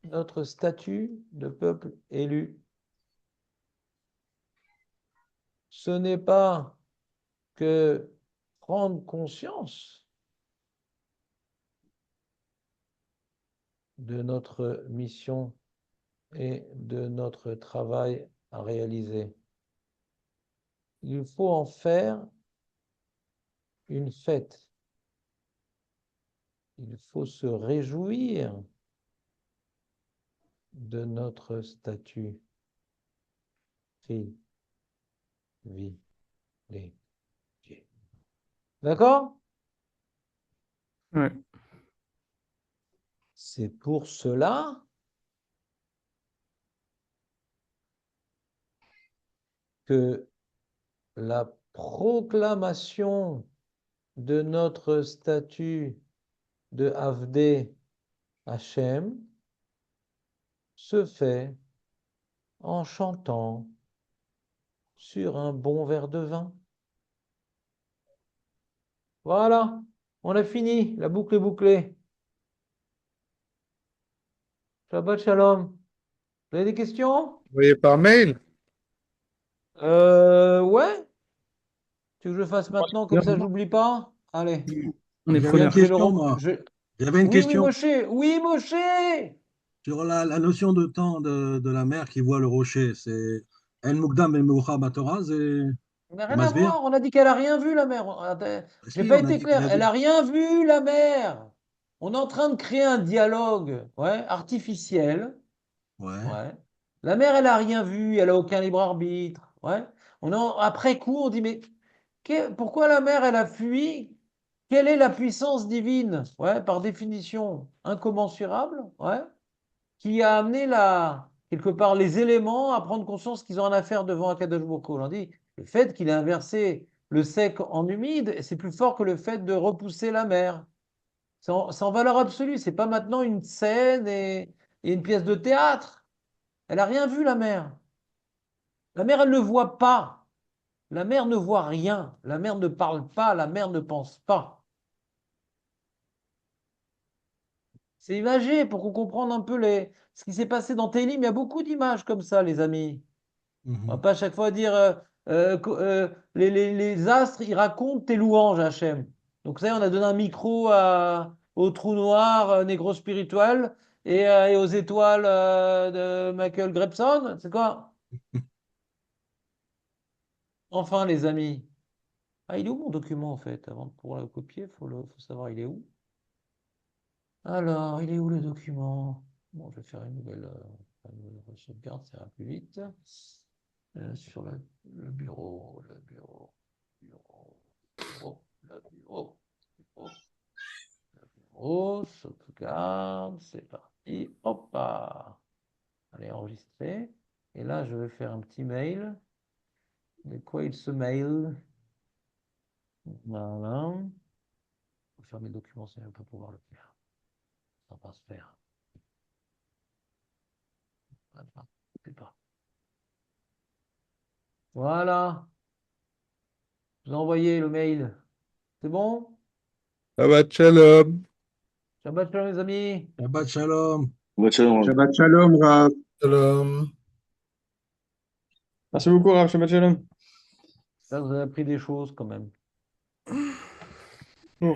notre statut de peuple élu. Ce n'est pas que prendre conscience de notre mission et de notre travail à réaliser. Il faut en faire une fête. Il faut se réjouir de notre statut privilégié. D'accord? Ouais. C'est pour cela que la proclamation de notre statut de Avdé Hachem se fait en chantant sur un bon verre de vin. Voilà, on a fini, la boucle est bouclée. Shabbat shalom. Vous avez des questions? Vous voyez par mail? Ouais. Tu veux que je le fasse maintenant, comme ça je n'oublie pas? Allez. On est J'avais une preneur. Je vais le question, rep- moi. je- J'avais une Oui, oui, question Moshe. Oui, Moshe. sur la notion de temps de la mer qui voit le rocher. C'est El Mukdam El Meuchar Batorah, c'est On n'a rien à Masbir. voir. On a dit qu'elle a rien vu, la mer. J'ai Si, pas on a été dit qu'il clair. a Elle vu. a rien vu, la mer. On est en train de créer un dialogue, ouais, artificiel. Ouais. Ouais. La mère, elle a rien vu, elle a aucun libre arbitre. Ouais. Après coup, on dit, mais pourquoi la mère, elle a fui? Quelle est la puissance divine? Ouais, par définition, incommensurable, ouais, qui a amené quelque part les éléments à prendre conscience qu'ils ont une affaire devant Akadosh Baruch Hu. On dit, le fait qu'il ait inversé le sec en humide, c'est plus fort que le fait de repousser la mer. C'est en valeur absolue, c'est pas maintenant une scène et une pièce de théâtre. Elle n'a rien vu, la mère. La mère, elle ne voit pas. La mère ne voit rien. La mère ne parle pas. La mère ne pense pas. C'est imagé pour qu'on comprenne un peu ce qui s'est passé dans Télim. Il y a beaucoup d'images comme ça, les amis. On va Mhm. pas à chaque fois dire les astres, ils racontent tes louanges, Hachem. Donc, ça, on a donné un micro au trou noir négro spirituel et aux étoiles de Michael Grebson. C'est quoi? Enfin, les amis. Ah, il est où mon document en fait? Avant de pouvoir le copier, faut savoir il est où. Alors, il est où le document? Bon, je vais faire une nouvelle sauvegarde, ça ira plus vite. Sur le bureau, le bureau, bureau, bureau, le bureau, bureau, le bureau, sauvegarde, c'est parti. Hop là. Allez, enregistrer. Et là, je vais faire un petit mail. De quoi il se mail? Voilà. Je vais faire mes documents, ça ne va pas pouvoir le faire. Ça va pas se faire. Voilà. C'est pas. Voilà. Je vous ai envoyé le mail. C'est bon? Shabbat Shalom. Shabbat shalom, les amis. Shabbat Shalom. Shalom. Shabbat Shalom, Rav. Shalom. Merci beaucoup, Rav. Shabbat shalom. Là, vous avez appris des choses quand même.